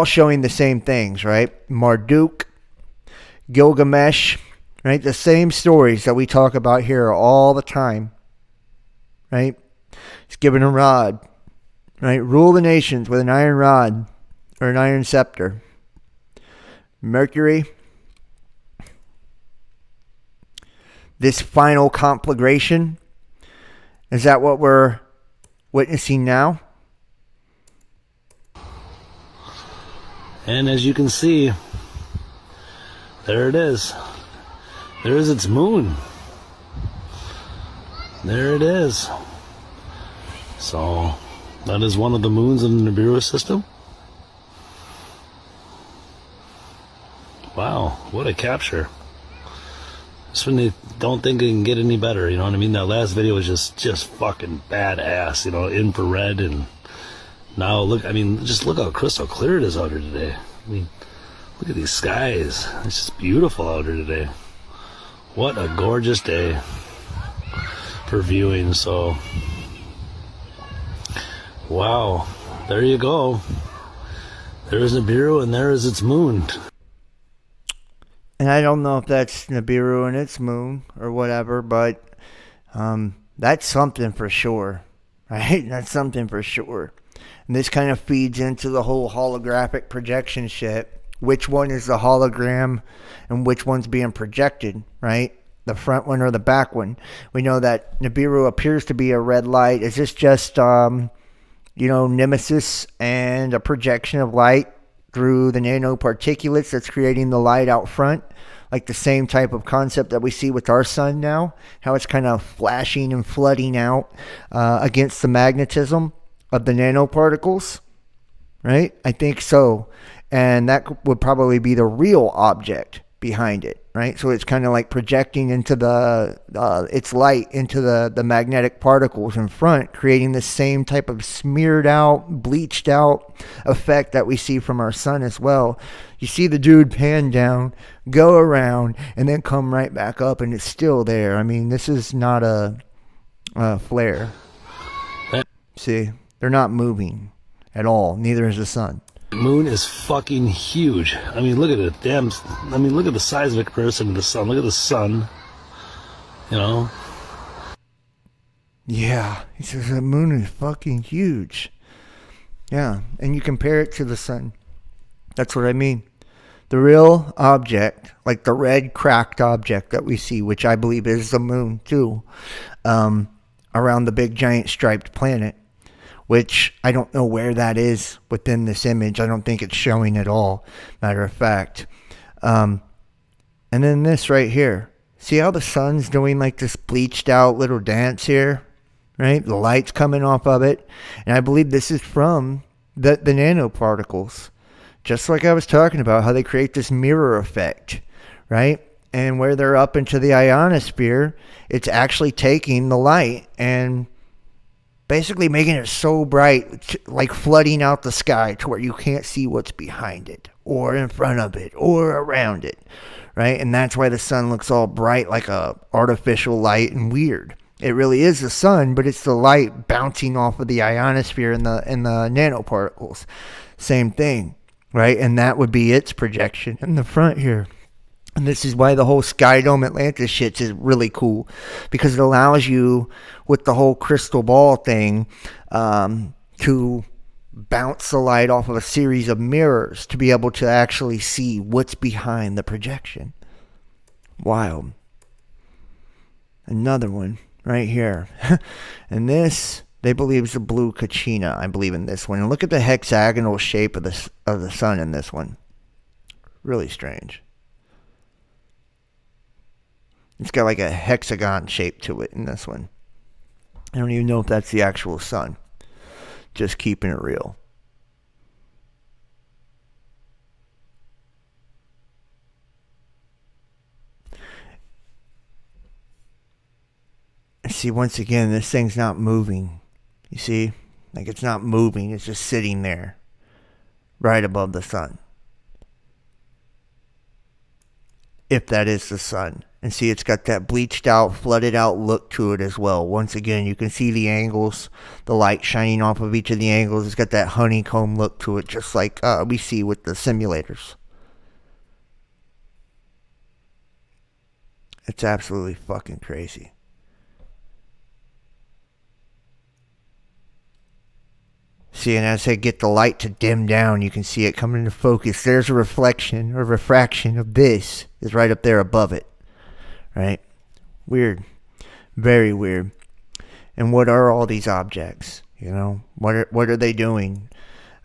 Speaker 12: showing the same things, right? Marduk, Gilgamesh, right? The same stories that we talk about here all the time, right? He's given a rod, right? Rule the nations with an iron rod or an iron scepter. Mercury, this final conflagration, is that what we're witnessing now?
Speaker 9: And as you can see, there it is. There is its moon. There it is. So, that is one of the moons in the Nibiru system. Wow, what a capture. This one, they don't think it can get any better, you know what I mean? That last video was just fucking badass, infrared, and now look, just look how crystal clear it is out here today. Look at these skies. It's just beautiful out here today. What a gorgeous day for viewing. So, wow, there you go. There is Nibiru and there is its moon.
Speaker 12: And I don't know if that's Nibiru and its moon or whatever, but that's something for sure, right? That's something for sure. And this kind of feeds into the whole holographic projection shit. Which one is the hologram and which one's being projected, right? The front one or the back one? We know that Nibiru appears to be a red light. Is this just, nemesis and a projection of light through the nanoparticulates that's creating the light out front? Like the same type of concept that we see with our sun now, how it's kind of flashing and flooding out against the magnetism of the nanoparticles, right? I think so. And that would probably be the real object behind it, right? So it's kind of like projecting into its light into the magnetic particles in front, creating the same type of smeared out, bleached out effect that we see from our sun as well. You see the dude pan down, go around, and then come right back up, and it's still there. This is not a flare. See, they're not moving at all. Neither is the sun.
Speaker 9: The moon is fucking huge. Look at it. Damn. Look at the size of it comparison to the sun. Look at the sun.
Speaker 12: Yeah. He says the moon is fucking huge. Yeah. And you compare it to the sun. That's what I mean. The real object, like the red cracked object that we see, which I believe is the moon too, around the big giant striped planet, which I don't know where that is within this image. I don't think it's showing at all, matter of fact. And then this right here. See how the sun's doing like this bleached out little dance here? Right? The light's coming off of it. And I believe this is from the nanoparticles. Just like I was talking about, how they create this mirror effect, right? And where they're up into the ionosphere, it's actually taking the light and basically making it so bright, like flooding out the sky to where you can't see what's behind it or in front of it or around it, right? And that's why the sun looks all bright like a artificial light and weird. It really is the sun, but it's the light bouncing off of the ionosphere and the nanoparticles. Same thing, right? And that would be its projection in the front here. And this is why the whole Sky Dome Atlantis shit is really cool, because it allows you, with the whole crystal ball thing, to bounce the light off of a series of mirrors to be able to actually see what's behind the projection. Wild. Another one right here. And this, they believe, is the blue Kachina. I believe in this one. And look at the hexagonal shape of the sun in this one. Really strange. It's got like a hexagon shape to it in this one. I don't even know if that's the actual sun. Just keeping it real. See, once again, this thing's not moving. You see? Like, it's not moving. It's just sitting there. Right above the sun. If that is the sun. And see, it's got that bleached out, flooded out look to it as well. Once again, you can see the angles. The light shining off of each of the angles. It's got that honeycomb look to it. Just like we see with the simulators. It's absolutely fucking crazy. See, and as they get the light to dim down, you can see it coming into focus. There's a reflection or refraction of this is right up there above it. Right? Weird. Very weird. And what are all these objects? You know, what are they doing?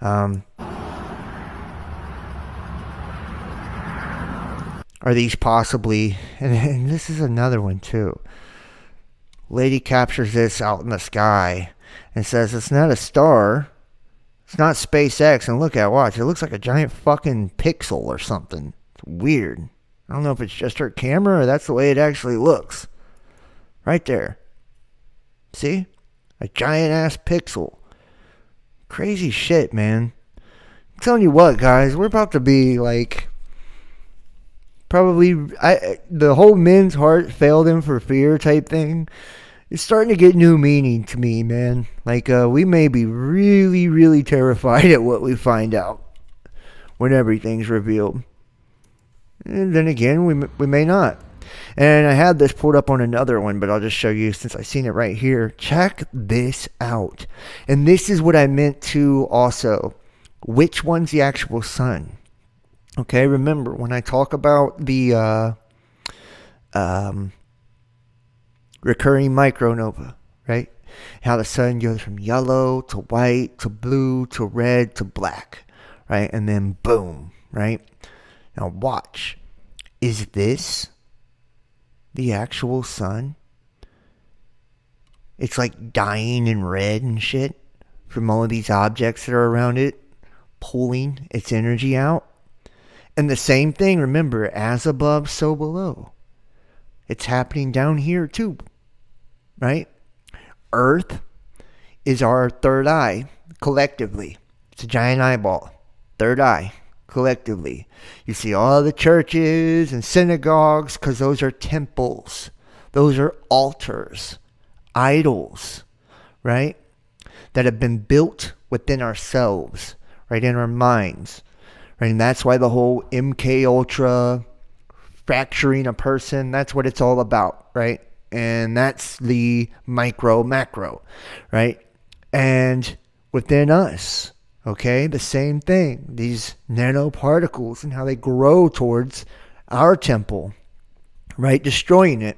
Speaker 12: Are these possibly, and this is another one too. Lady captures this out in the sky and says it's not a star. It's not SpaceX, and look at it, watch. It looks like a giant fucking pixel or something. It's weird. I don't know if it's just her camera or that's the way it actually looks. Right there. See? A giant ass pixel. Crazy shit, man. I'm telling you what, guys. We're about to be like... Probably... the whole men's heart failed him for fear type thing. It's starting to get new meaning to me, man. Like, we may be really, really terrified at what we find out when everything's revealed. And then again, we may not. And I had this pulled up on another one, but I'll just show you since I've seen it right here. Check this out. And this is what I meant to also. Which one's the actual sun? Okay, remember, when I talk about the... recurring micronova, right? How the sun goes from yellow to white to blue to red to black, right? And then boom, right? Now watch. Is this the actual sun? It's like dying in red and shit from all of these objects that are around it, pulling its energy out. And the same thing, remember, as above, so below. It's happening down here too. Right? Earth is our third eye collectively. It's a giant eyeball. Third eye collectively. You see all the churches and synagogues because those are temples. Those are altars. Idols. Right? That have been built within ourselves. Right? In our minds. Right? And that's why the whole MK Ultra fracturing a person. That's what it's all about. Right? And that's the macro, right? And within us, okay, the same thing. These nanoparticles and how they grow towards our temple, right? Destroying it.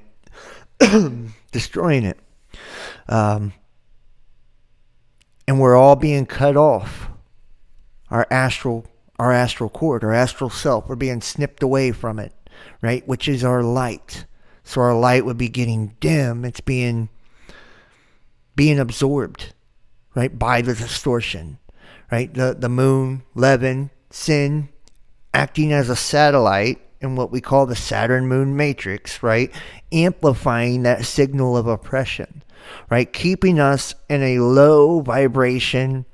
Speaker 12: Destroying it. And we're all being cut off. Our astral cord, our astral self, we're being snipped away from it, right? Which is our light. So our light would be getting dim. It's being absorbed, right, by the distortion, right? The moon, Levin, Sin, acting as a satellite in what we call the Saturn moon matrix, right? Amplifying that signal of oppression, right? Keeping us in a low vibration,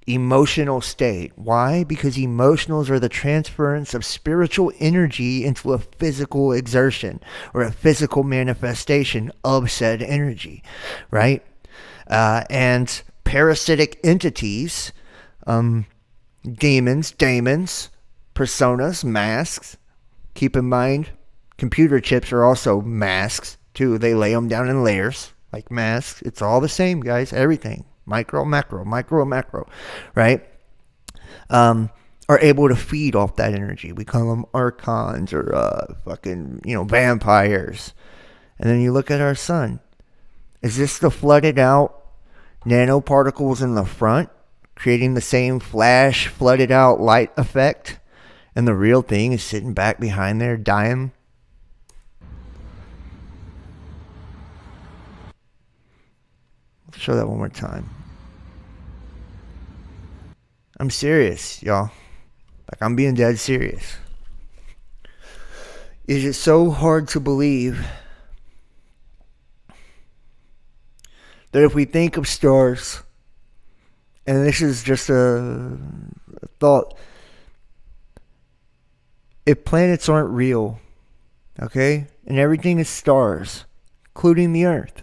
Speaker 12: emotional state. Why? Because emotionals are the transference of spiritual energy into a physical exertion or a physical manifestation of said energy, right? And parasitic entities, demons, personas, masks. Keep in mind, computer chips are also masks too. They lay them down in layers like masks. It's all the same, guys. Everything. Micro, macro, right? Are able to feed off that energy. We call them archons or vampires. And then you look at our sun. Is this the flooded out nanoparticles in the front, creating the same flash, flooded out light effect? And the real thing is sitting back behind there, dying? Show that one more time. I'm serious, y'all. Like, I'm being dead serious. Is it so hard to believe that if we think of stars, and this is just a thought, if planets aren't real, okay, and everything is stars, including the Earth,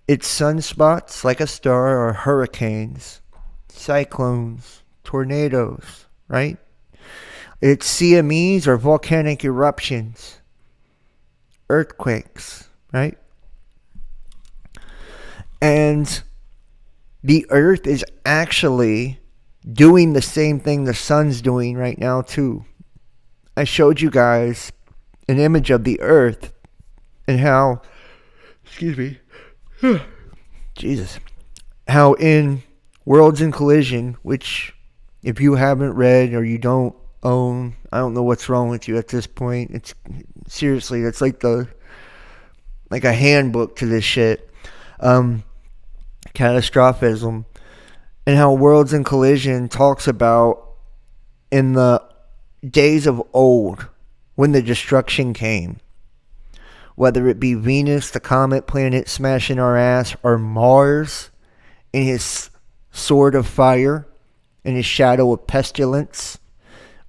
Speaker 12: its sunspots like a star are hurricanes, cyclones, tornadoes, right? Its CMEs are volcanic eruptions, earthquakes, right? And the Earth is actually doing the same thing the sun's doing right now too. I showed you guys an image of the Earth and how, Jesus, how in Worlds in Collision, which if you haven't read or you don't own, I don't know what's wrong with you at this point. It's seriously, it's like a handbook to this shit. Catastrophism, and how Worlds in Collision talks about in the days of old when the destruction came, whether it be Venus, the comet planet smashing our ass, or Mars in his sword of fire and his shadow of pestilence,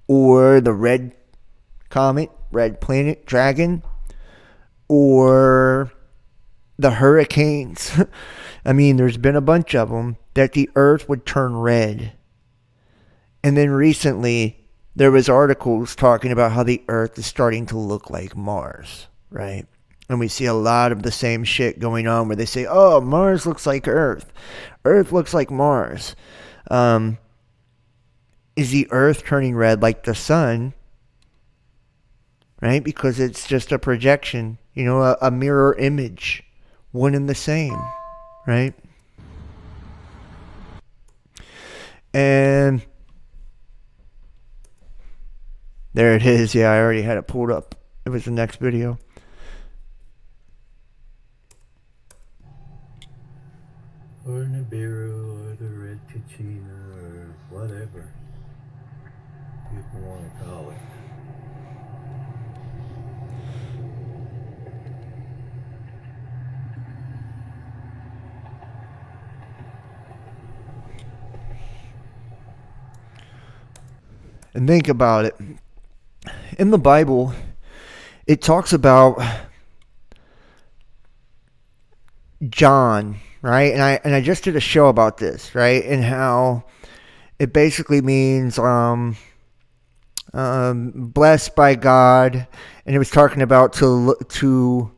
Speaker 12: or the red comet, red planet dragon, or the hurricanes. I mean, there's been a bunch of them, that the Earth would turn red. And then recently, there was articles talking about how the Earth is starting to look like Mars, right? And we see a lot of the same shit going on where they say, oh, Mars looks like Earth. Earth looks like Mars. Is the Earth turning red like the sun? Right? Because it's just a projection, a mirror image. One and the same, right? And there it is. Yeah, I already had it pulled up. It was the next video.
Speaker 14: Or Nibiru, or the Red Kachina, or whatever people want to call it.
Speaker 12: And think about it. In the Bible, it talks about John, right? And I just did a show about this, right? And how it basically means blessed by God, and it was talking about to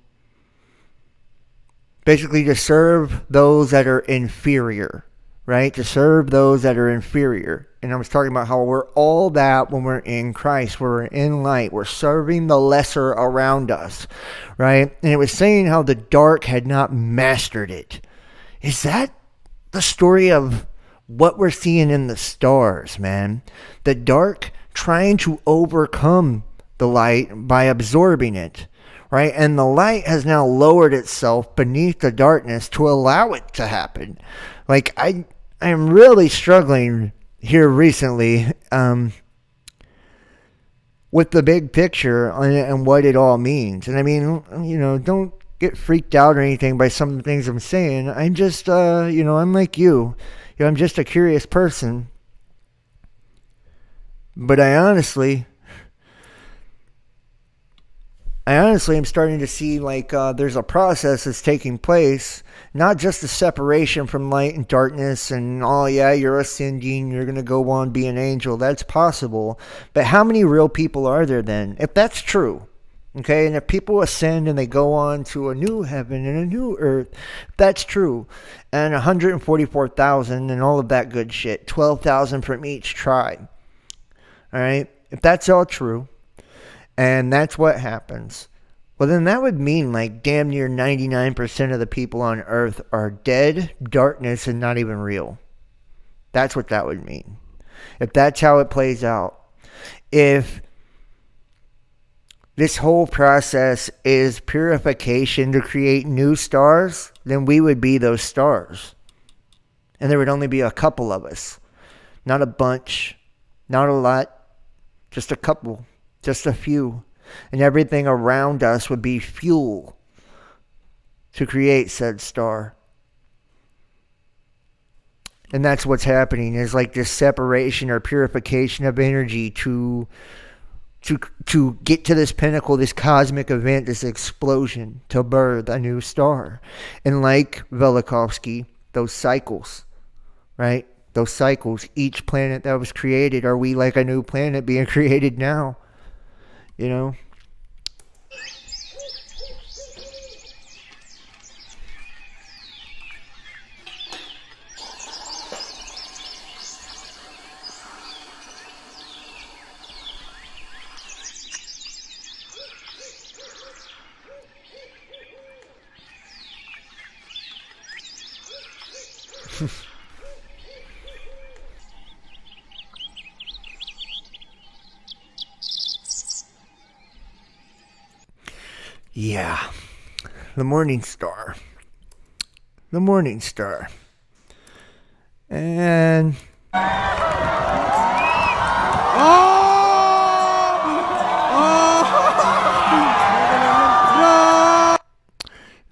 Speaker 12: basically to serve those that are inferior, right? To serve those that are inferior. And I was talking about how we're all that when we're in Christ. We're in light. We're serving the lesser around us, right? And it was saying how the dark had not mastered it. Is that the story of what we're seeing in the stars, man? The dark trying to overcome the light by absorbing it, right? And the light has now lowered itself beneath the darkness to allow it to happen. Like, I am really struggling here recently with the big picture and what it all means. And I mean, don't get freaked out or anything by some of the things I'm saying. I'm just, I'm like you. I'm just a curious person. But I honestly am starting to see like there's a process that's taking place, not just the separation from light and darkness and, oh yeah, you're ascending, you're going to go on, be an angel. That's possible. But how many real people are there then? If that's true, okay, and if people ascend and they go on to a new heaven and a new earth, that's true, and 144,000 and all of that good shit, 12,000 from each tribe, all right, if that's all true, and that's what happens, well, then that would mean like damn near 99% of the people on earth are dead, darkness, and not even real. That's what that would mean. If that's how it plays out. If this whole process is purification to create new stars, then we would be those stars. And there would only be a couple of us. Not a bunch, not a lot, just a couple, just a few. And everything around us would be fuel to create said star. And that's what's happening, is like this separation or purification of energy to get to this pinnacle, this cosmic event, this explosion, to birth a new star. And like Velikovsky, those cycles, right? Those cycles, each planet that was created, are we like a new planet being created now? You know? Yeah, the Morning Star. The Morning Star. And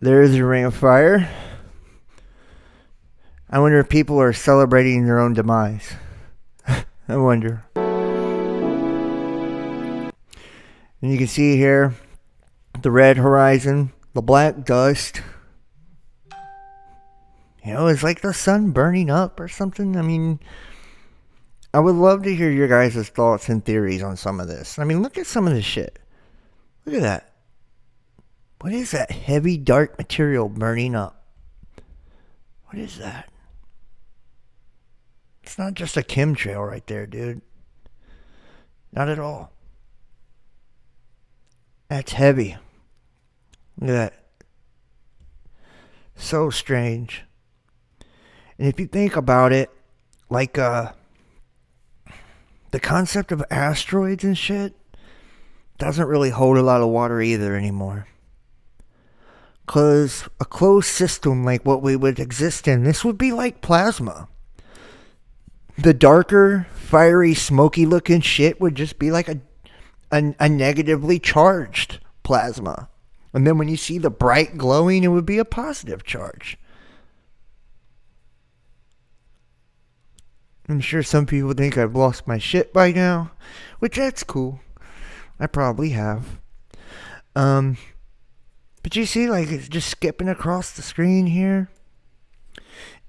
Speaker 12: there's a ring of fire. I wonder if people are celebrating their own demise. I wonder. And you can see here the red horizon, the black dust. You know, it's like the sun burning up or something. I mean, I would love to hear your guys' thoughts and theories on some of this. I mean, look at some of this shit. Look at that. What is that heavy, dark material burning up? What is that? It's not just a chemtrail right there, dude. Not at all. That's heavy. Look at that. So strange. And if you think about it, like the concept of asteroids and shit doesn't really hold a lot of water either anymore. Because a closed system like what we would exist in, this would be like plasma. The darker, fiery, smoky looking shit would just be like a negatively charged plasma. And then when you see the bright glowing, it would be a positive charge. I'm sure some people think I've lost my shit by now, which that's cool. I probably have. But you see, like, it's just skipping across the screen here.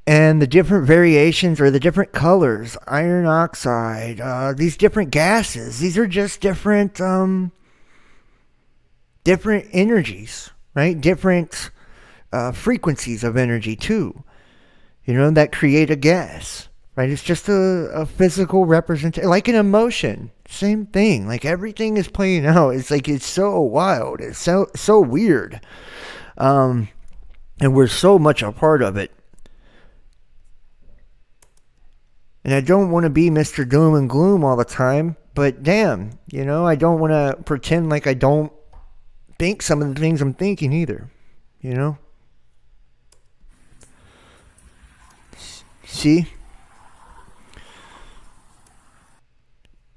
Speaker 12: And the different variations or the different colors, iron oxide, these different gases, these are just different energies, right? Different frequencies of energy too, you know, that create a gas, right? It's just a physical representation, like an emotion, same thing. Like everything is playing out. It's like, it's so wild. It's so weird. And we're so much a part of it. And I don't want to be Mr. Doom and Gloom all the time, but damn, you know, I don't want to pretend like I don't think some of the things I'm thinking either, you know? See?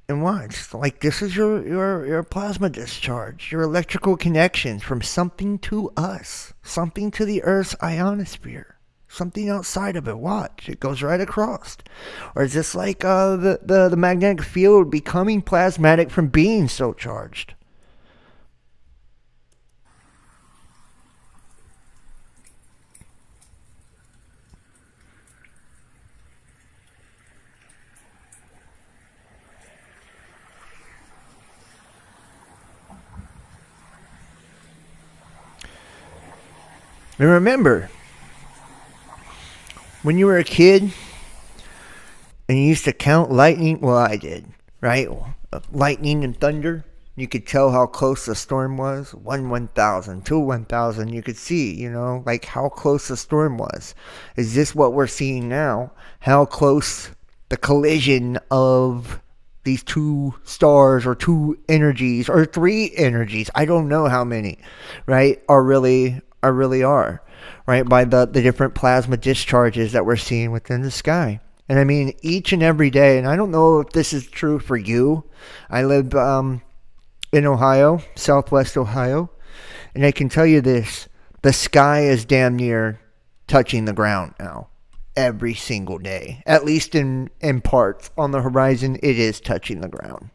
Speaker 12: And watch, like this is your plasma discharge, your electrical connections from something to us, something to the Earth's ionosphere. Something outside of it. Watch. It goes right across. Or is this like the magnetic field becoming plasmatic from being so charged? And remember, when you were a kid and you used to count lightning, well, I did, right? Lightning and thunder, you could tell how close the storm was. 1,000, 1,000. You could see, you know, like how close the storm was. Is this what we're seeing now? How close the collision of these two stars or two energies or three energies, I don't know how many, right, are really right, by the different plasma discharges that we're seeing within the sky. And I mean, each and every day, and I don't know if this is true for you. I live in Ohio, Southwest Ohio, and I can tell you this, the sky is damn near touching the ground now. Every single day, at least in parts on the horizon, it is touching the ground.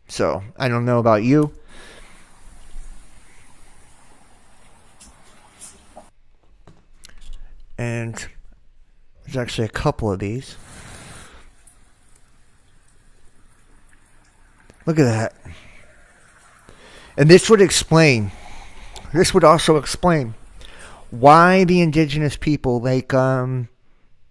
Speaker 12: So I don't know about you. And there's actually a couple of these. Look at that. And this would also explain why the indigenous people, like the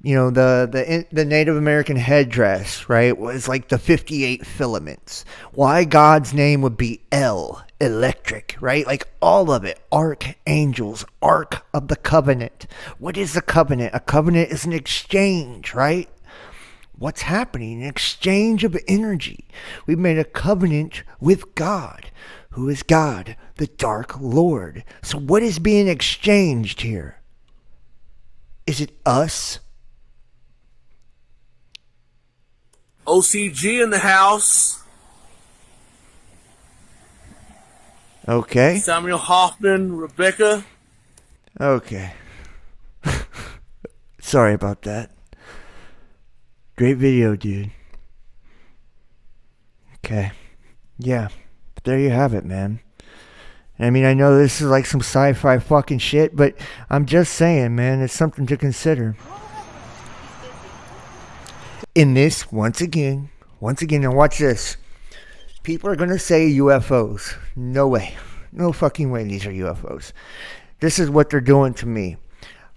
Speaker 12: Native American headdress, right, was like the 58 filaments. Why God's name would be El, electric, right? Like all of it. Archangels, Ark of the Covenant. What is a covenant? A covenant is an exchange, right? What's happening? An exchange of energy. We've made a covenant with God. Who is God? The Dark Lord. So what is being exchanged here? Is it us?
Speaker 15: OCG in the house.
Speaker 12: Okay.
Speaker 15: Samuel Hoffman, Rebecca.
Speaker 12: Okay. Sorry about that. Great video, dude. Okay. Yeah. But there you have it, man. I mean, I know this is like some sci-fi fucking shit, but I'm just saying, man, it's something to consider. In this, once again, now watch this. People are going to say UFOs. No way. No fucking way these are UFOs. This is what they're doing to me.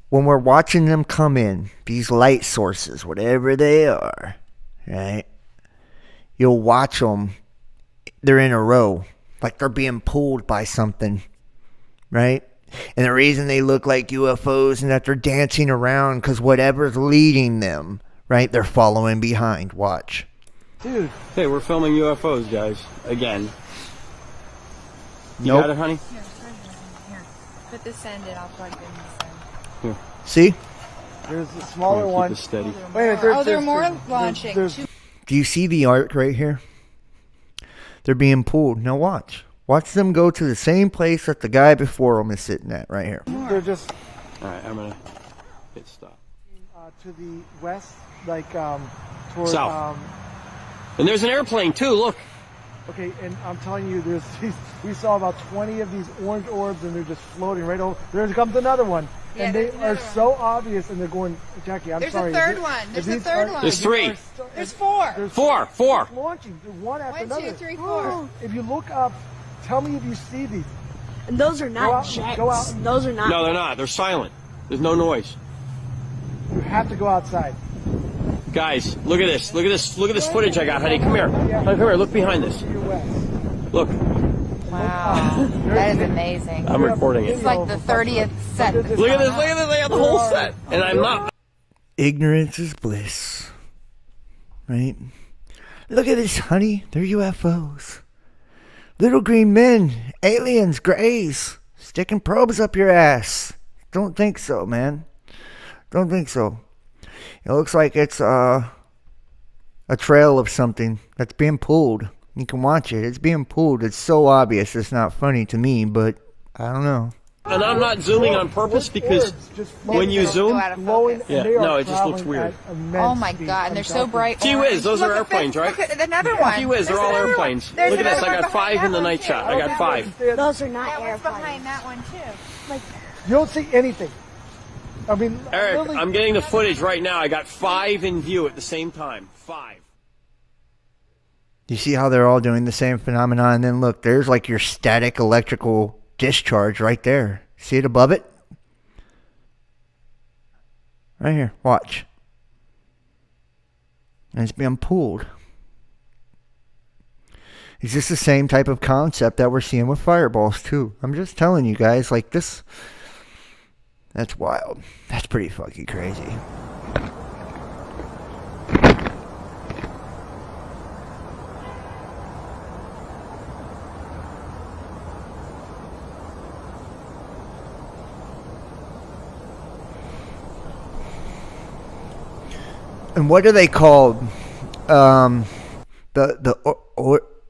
Speaker 12: When we're watching them come in, these light sources, whatever they are, right? You'll watch them. They're in a row. Like they're being pulled by something, right? And the reason they look like UFOs and that they're dancing around because whatever's leading them, right? They're following behind. Watch.
Speaker 16: Dude. Hey, we're filming UFOs, guys. Again. You
Speaker 12: Nope.
Speaker 16: got it, honey?
Speaker 17: Here, here. Put this end in. I'll plug in this end.
Speaker 16: Here.
Speaker 12: See?
Speaker 3: There's a smaller one.
Speaker 16: Keep it steady.
Speaker 3: Wait a minute,
Speaker 17: There are more launching.
Speaker 12: Do you see the arc right here? They're being pulled. Now watch. Watch them go to the same place that the guy before them is sitting at right here.
Speaker 3: They're just
Speaker 16: Alright, I'm gonna hit stop.
Speaker 3: to the west, like toward
Speaker 16: South. And there's an airplane too, look.
Speaker 3: Okay, and I'm telling you, we saw about 20 of these orange orbs, and they're just floating right over. There comes another one,
Speaker 17: Yeah,
Speaker 3: and they
Speaker 17: there's
Speaker 3: are
Speaker 17: another
Speaker 3: so obvious, and they're going, Jackie, I'm
Speaker 17: There's
Speaker 3: sorry.
Speaker 17: a third one. There's a third one.
Speaker 16: There's three.
Speaker 17: There's four.
Speaker 16: Four.
Speaker 3: Launching one after
Speaker 17: 1,
Speaker 3: another.
Speaker 17: 2, 3, 4.
Speaker 3: If you look up, tell me if you see these.
Speaker 18: And those are not jets.
Speaker 3: Go out.
Speaker 18: Those are not.
Speaker 16: No, they're not. They're silent. There's no noise.
Speaker 3: You have to go outside.
Speaker 16: Guys, look at this. Look at this. Look at this footage I got, honey. Come here. Honey, come here. Look behind this. Look.
Speaker 17: Wow. That is amazing.
Speaker 16: I'm recording it.
Speaker 17: It's like the 30th set.
Speaker 16: Look at this. Look at this. They have the whole set. And I'm not.
Speaker 12: Ignorance is bliss. Right? Look at this, honey. They're UFOs. Little green men. Aliens. Greys. Sticking probes up your ass. Don't think so, man. Don't think so. It looks like it's a trail of something that's being pulled. You can watch it. It's being pulled. It's so obvious. It's not funny to me, but I don't know.
Speaker 16: And I'm not zooming on purpose because when you zoom, yeah, no, it just looks weird.
Speaker 17: Oh my god, and they're so bright.
Speaker 16: Gee whiz, those are airplanes, right?
Speaker 17: Look at another one.
Speaker 16: Gee whiz, they're all airplanes. Look at this, I got 5 in the night shot. I got 5.
Speaker 18: Those are not airplanes.
Speaker 17: Behind that one too.
Speaker 18: Like,
Speaker 3: you don't see anything. I mean,
Speaker 16: Eric,
Speaker 3: really,
Speaker 16: I'm getting the footage right now. I got 5 in view at the same time. 5.
Speaker 12: You see how they're all doing the same phenomenon? And then look, there's like your static electrical discharge right there. See it above it? Right here. Watch. And it's being pulled. Is this the same type of concept that we're seeing with fireballs too? I'm just telling you guys, like this. That's wild. That's pretty fucking crazy. And what are they called? The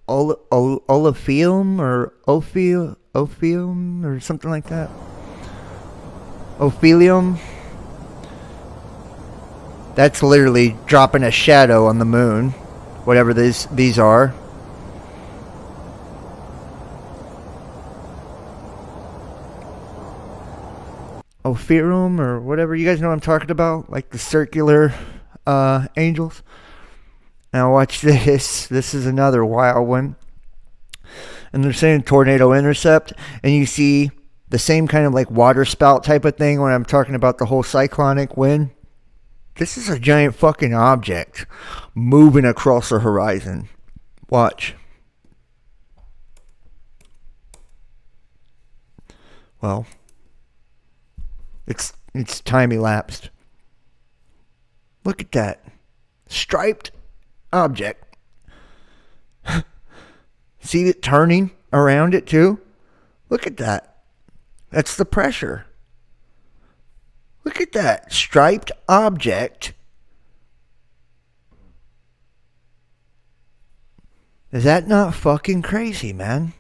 Speaker 12: Oliphium or Ophium or something like that. Ophelium. That's literally dropping a shadow on the moon, whatever these are. Ophirum or whatever. You guys know what I'm talking about? Like the circular angels. Now watch this. This is another wild one. And they're saying tornado intercept. And you see the same kind of like water spout type of thing when I'm talking about the whole cyclonic wind. This is a giant fucking object moving across the horizon. Watch. Well, it's time elapsed. Look at that. Striped object. See it turning around it too? Look at that. That's the pressure. Look at that striped object. Is that not fucking crazy, man?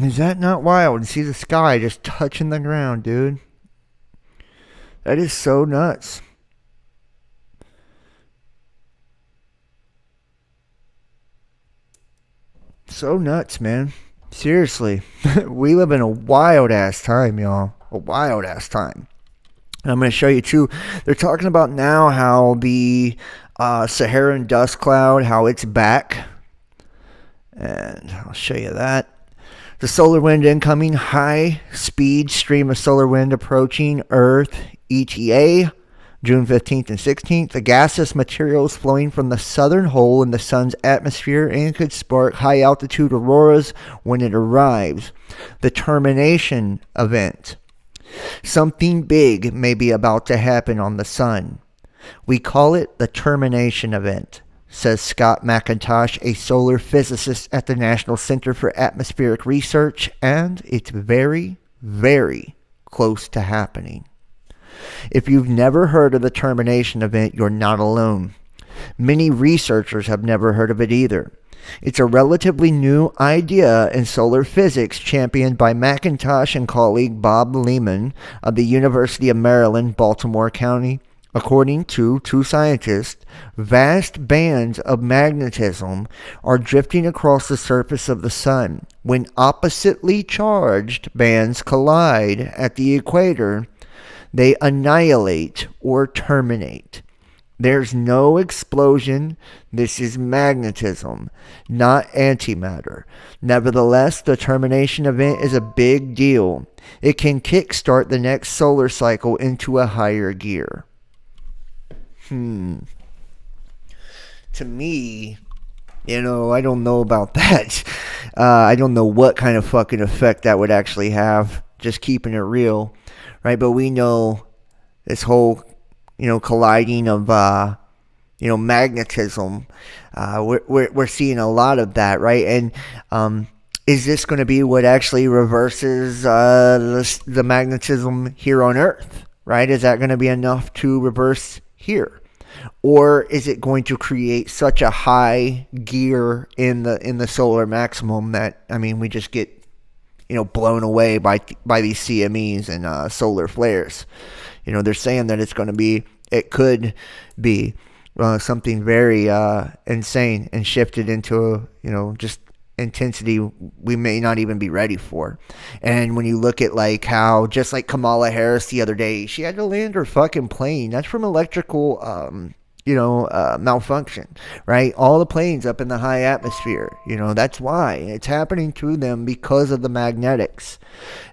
Speaker 12: Is that not wild? See the sky just touching the ground, dude. That is so nuts. So nuts, man. Seriously. We live in a wild ass time, y'all. A wild ass time. And I'm going to show you too. They're talking about now how the Saharan dust cloud, how it's back. And I'll show you that. The solar wind incoming, high speed stream of solar wind approaching Earth, ETA, June 15th and 16th. The gaseous materials flowing from the southern hole in the sun's atmosphere and could spark high altitude auroras when it arrives. The termination event. Something big may be about to happen on the sun. We call it the termination event, says Scott McIntosh, a solar physicist at the National Center for Atmospheric Research, and it's very, very close to happening. If you've never heard of the termination event, you're not alone. Many researchers have never heard of it either. It's a relatively new idea in solar physics championed by McIntosh and colleague Bob Lehman of the University of Maryland, Baltimore County. According to two scientists, vast bands of magnetism are drifting across the surface of the sun. When oppositely charged bands collide at the equator, they annihilate or terminate. There's no explosion. This is magnetism, not antimatter. Nevertheless, the termination event is a big deal. It can kickstart the next solar cycle into a higher gear. To me, I don't know about that. I don't know what kind of fucking effect that would actually have, just keeping it real, right? But we know this whole, colliding of, magnetism. We're seeing a lot of that, right? And is this going to be what actually reverses the magnetism here on Earth, right? Is that going to be enough to reverse here? Or is it going to create such a high gear in the solar maximum that, we just get, blown away by these CMEs and solar flares? They're saying that it could be something very insane and shifted into, just intensity we may not even be ready for. And when you look at how, just like Kamala Harris the other day, she had to land her fucking plane. That's from electrical malfunction, right? All the planes up in the high atmosphere, that's why it's happening to them, because of the magnetics.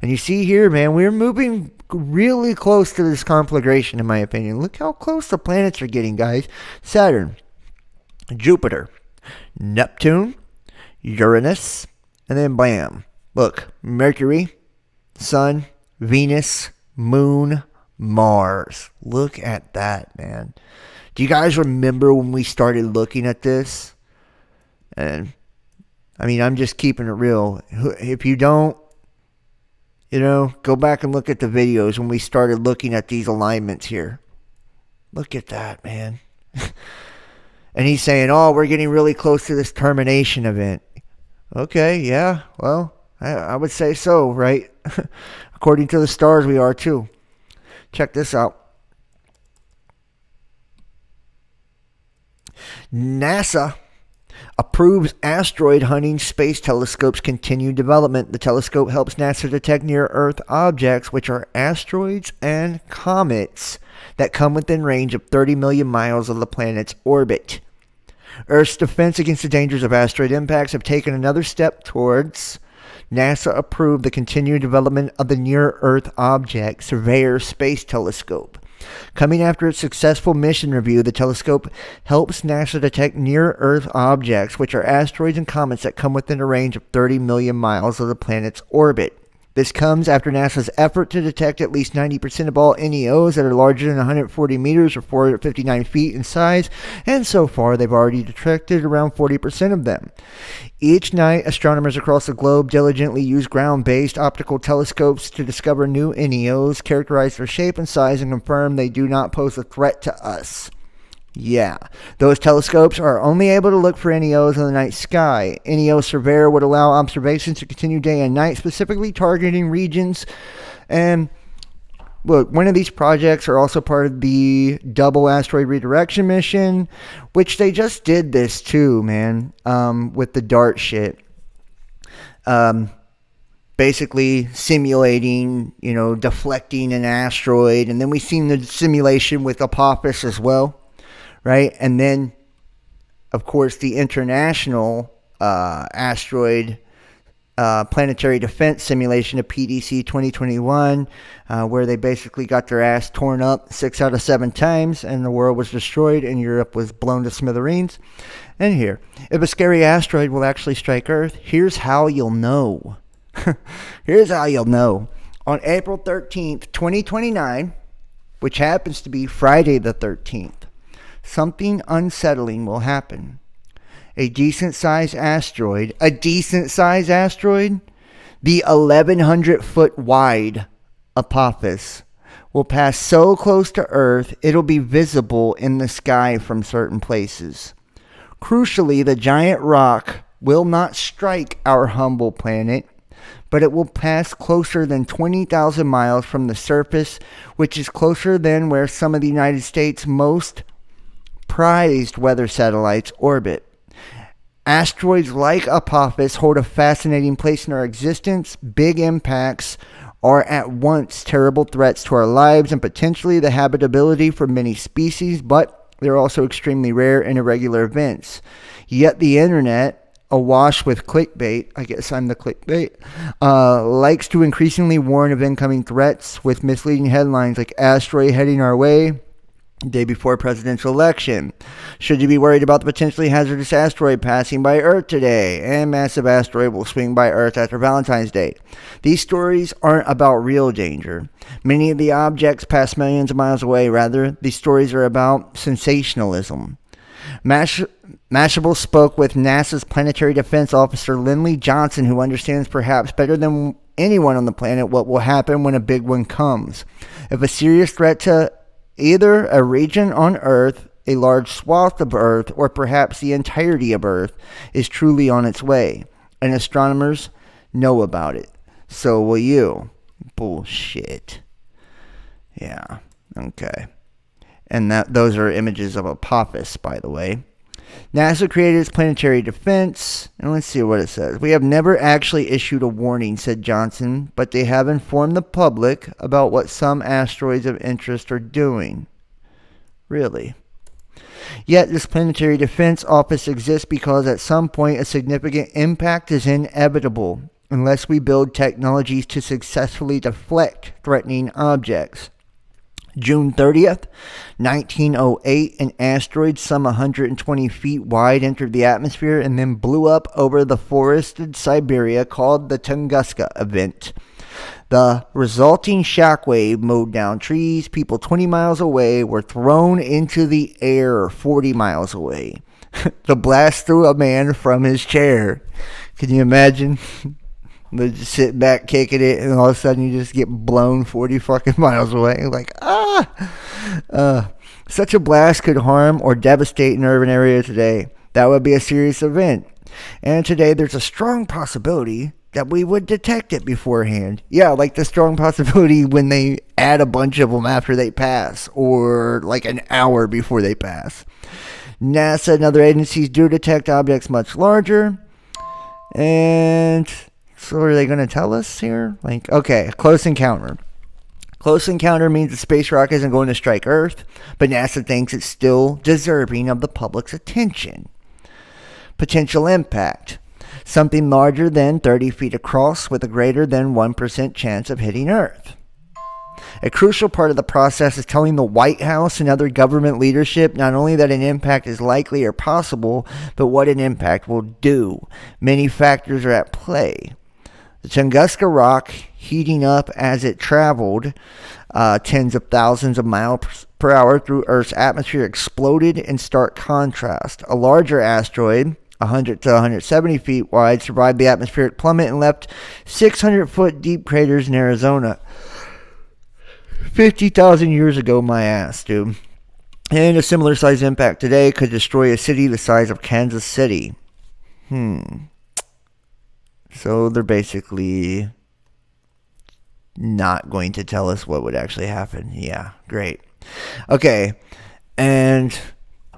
Speaker 12: And you see here, man, we're moving really close to this conflagration, in my opinion. Look how close the planets are getting, guys. Saturn, Jupiter, Neptune, Uranus, and then bam. Look, Mercury, Sun, Venus, Moon, Mars. Look at that, man. Do you guys remember when we started looking at this? And I'm just keeping it real. If you don't, You know, go back and look at the videos when we started looking at these alignments here. Look at that, man. And he's saying, oh, we're getting really close to this termination event. Okay, yeah, well, I would say so, right? According to the stars, we are too. Check this out. NASA approves asteroid hunting space telescope's continued development. The telescope helps NASA detect near-Earth objects, which are asteroids and comets that come within range of 30 million miles of the planet's orbit. Earth's defense against the dangers of asteroid impacts have taken another step towards NASA approved the continued development of the Near-Earth Object Surveyor Space Telescope. Coming after its successful mission review, the telescope helps NASA detect near-Earth objects, which are asteroids and comets that come within a range of 30 million miles of the planet's orbit. This comes after NASA's effort to detect at least 90% of all NEOs that are larger than 140 meters or 459 feet in size, and so far they've already detected around 40% of them. Each night, astronomers across the globe diligently use ground-based optical telescopes to discover new NEOs, characterize their shape and size, and confirm they do not pose a threat to us. Yeah, those telescopes are only able to look for NEOs in the night sky. NEO Surveyor would allow observations to continue day and night, specifically targeting regions. And look, one of these projects are also part of the Double Asteroid Redirection Mission, which they just did this too, man, with the DART shit. Basically simulating, deflecting an asteroid. And then we've seen the simulation with Apophis as well. Right, and then, of course, the International Asteroid Planetary Defense Simulation of PDC 2021, where they basically got their ass torn up 6 out of 7 times, and the world was destroyed, and Europe was blown to smithereens. And here, if a scary asteroid will actually strike Earth, here's how you'll know. Here's how you'll know. On April 13th, 2029, which happens to be Friday the 13th, something unsettling will happen. A decent-sized asteroid, the 1,100 foot wide Apophis, will pass so close to Earth it'll be visible in the sky from certain places. Crucially, the giant rock will not strike our humble planet, but it will pass closer than 20,000 miles from the surface, which is closer than where some of the United States' most prized weather satellites orbit. Asteroids like Apophis hold a fascinating place in our existence. Big impacts are at once terrible threats to our lives and potentially the habitability for many species, but they're also extremely rare and irregular events. Yet the internet, awash with clickbait, I guess I'm the clickbait, likes to increasingly warn of incoming threats with misleading headlines like asteroid heading our way, day before presidential election. Should you be worried about the potentially hazardous asteroid passing by Earth today? And massive asteroid will swing by Earth after Valentine's Day. These stories aren't about real danger. Many of the objects pass millions of miles away. Rather, these stories are about sensationalism. Mashable spoke with NASA's Planetary Defense Officer Lindley Johnson, who understands perhaps better than anyone on the planet what will happen when a big one comes. If a serious threat to either a region on Earth, a large swath of Earth, or perhaps the entirety of Earth is truly on its way, and astronomers know about it. So will you. Bullshit. Yeah. Okay. And those are images of Apophis, by the way. NASA created its planetary defense, and let's see what it says. We have never actually issued a warning, said Johnson, but they have informed the public about what some asteroids of interest are doing. Really? Yet this planetary defense office exists because at some point a significant impact is inevitable unless we build technologies to successfully deflect threatening objects. June 30th, 1908, an asteroid some 120 feet wide entered the atmosphere and then blew up over the forested Siberia, called the Tunguska event. The resulting shockwave mowed down trees. People 20 miles away were thrown into the air 40 miles away. The blast threw a man from his chair. Can you imagine? They're just sitting back, kicking it, and all of a sudden you just get blown 40 fucking miles away. Like, such a blast could harm or devastate an urban area today. That would be a serious event. And today there's a strong possibility that we would detect it beforehand. Yeah, like the strong possibility when they add a bunch of them after they pass, or like an hour before they pass. NASA and other agencies do detect objects much larger. And so are they going to tell us here? Like, okay, close encounter. Close encounter means the space rocket isn't going to strike Earth, but NASA thinks it's still deserving of the public's attention. Potential impact. Something larger than 30 feet across with a greater than 1% chance of hitting Earth. A crucial part of the process is telling the White House and other government leadership not only that an impact is likely or possible, but what an impact will do. Many factors are at play. The Tunguska rock heating up as it traveled tens of thousands of miles per hour through Earth's atmosphere exploded in stark contrast. A larger asteroid, 100 to 170 feet wide, survived the atmospheric plummet and left 600-foot deep craters in Arizona. 50,000 years ago, my ass, dude. And a similar size impact today could destroy a city the size of Kansas City. So they're basically not going to tell us what would actually happen. Yeah, great. Okay, and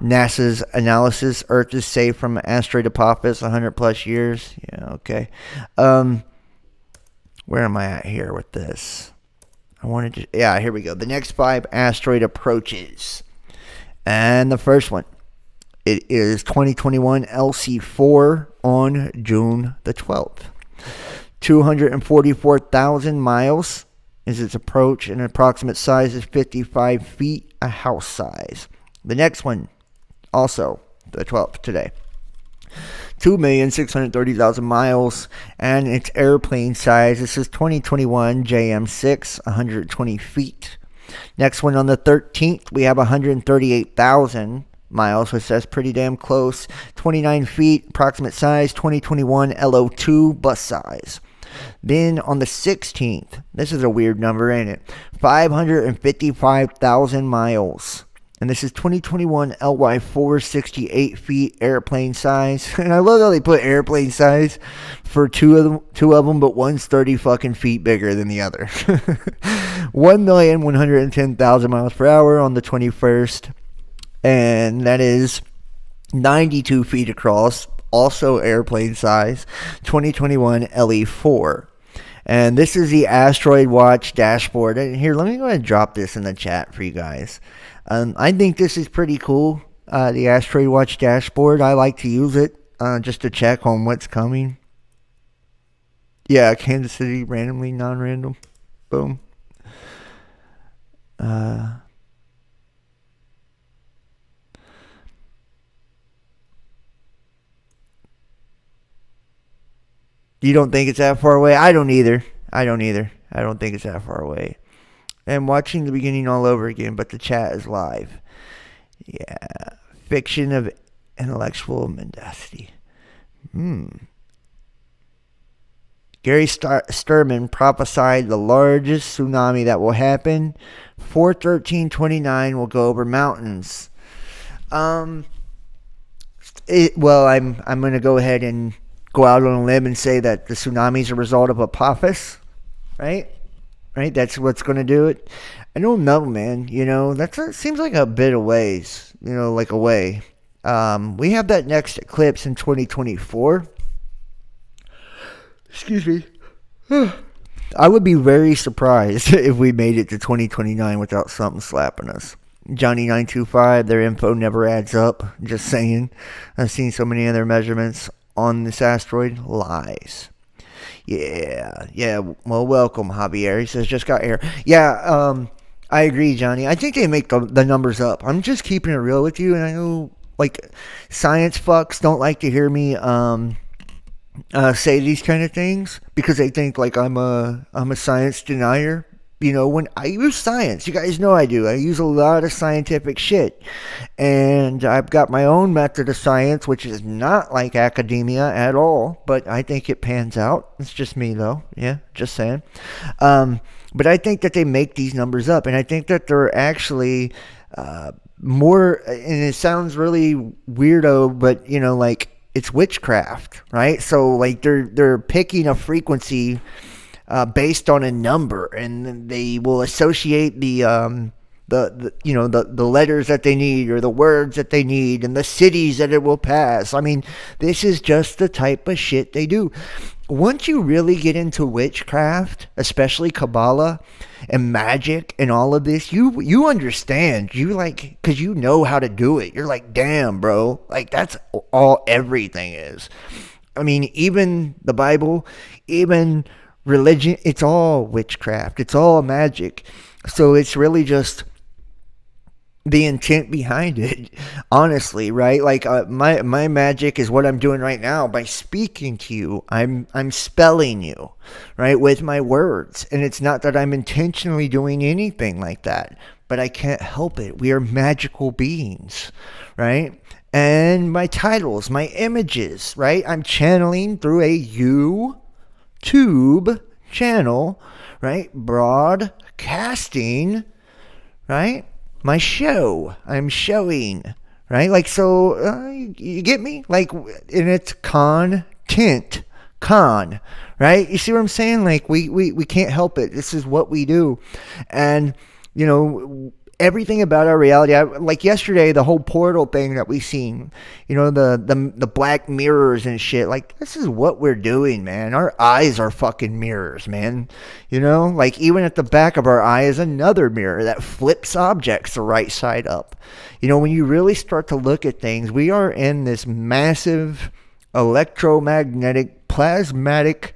Speaker 12: NASA's analysis, Earth is safe from asteroid Apophis, 100 plus years. Yeah, okay. Where am I at here with this? Here we go. The next 5 asteroid approaches. And the first one, it is 2021 LC4 on June the 12th. 244,000 miles is its approach, and approximate size is 55 feet, a house size. The next one, also the 12th today, 2,630,000 miles, and its airplane size, this is 2021 JM6, 120 feet. Next one on the 13th, we have 138,000 miles, which says pretty damn close, 29 feet, approximate size, 2021 LO2, bus size. Then on the 16th, this is a weird number, ain't it? 555,000 miles. And this is 2021 LY4, 68 feet, airplane size. And I love how they put airplane size for two of them, but one's 30 fucking feet bigger than the other. 1,110,000 miles per hour on the 21st. And that is 92 feet across, also airplane size, 2021 LE4. And this is the Asteroid Watch dashboard. And here, let me go ahead and drop this in the chat for you guys. I think this is pretty cool, the Asteroid Watch dashboard. I like to use it just to check on what's coming. Yeah, Kansas City, randomly, non-random. Boom. You don't think it's that far away? I don't either. I don't think it's that far away. And watching the beginning all over again, but the chat is live. Yeah. Fiction of intellectual mendacity. Gary Sturman prophesied the largest tsunami that will happen. 4/13/29 will go over mountains. I'm going to go ahead and go out on a limb and say that the tsunami is a result of Apophis, right? Right, that's what's going to do it. I don't know, man. That seems like a bit of ways. Like away. We have that next eclipse in 2024. Excuse me. I would be very surprised if we made it to 2029 without something slapping us. Johnny925, their info never adds up. Just saying. I've seen so many other measurements on this asteroid. Lies. Yeah. Well, welcome, Javier. He says, just got air. Yeah, I agree, Johnny. I think they make the numbers up. I'm just keeping it real with you, and I know, science fucks don't like to hear me say these kind of things because they think I'm a science denier. You know, when I use science, you guys know I do. I use a lot of scientific shit. And I've got my own method of science, which is not like academia at all. But I think it pans out. It's just me, though. Yeah, just saying. But I think that they make these numbers up. And I think that they're actually more, and it sounds really weirdo, but, you know, like, it's witchcraft, right? So, like, they're picking a frequency based on a number, and they will associate the letters that they need, or the words that they need, and the cities that it will pass. I mean, this is just the type of shit they do. Once you really get into witchcraft, especially Kabbalah and magic and all of this, you understand. You like, because you know how to do it. You're like, damn, bro. Like, that's all everything is. I mean, even the Bible, even religion, it's all witchcraft. It's all magic. So it's really just the intent behind it, honestly, right? Like, my magic is what I'm doing right now by speaking to you. I'm spelling you, right, with my words. And it's not that I'm intentionally doing anything like that, but I can't help it. We are magical beings, right? And my titles, my images, right? I'm channeling through a YouTube channel, right? Broadcasting, right? My show, I'm showing, right? Like, so, you get me? Like, and it's content, right? You see what I'm saying? Like, we can't help it. This is what we do. And, you know, everything about our reality, like yesterday, the whole portal thing that we seen, you know, the black mirrors and shit, like, this is what we're doing, man. Our eyes are fucking mirrors, man. You know, like, even at the back of our eye is another mirror that flips objects the right side up. You know, when you really start to look at things, we are in this massive electromagnetic, plasmatic,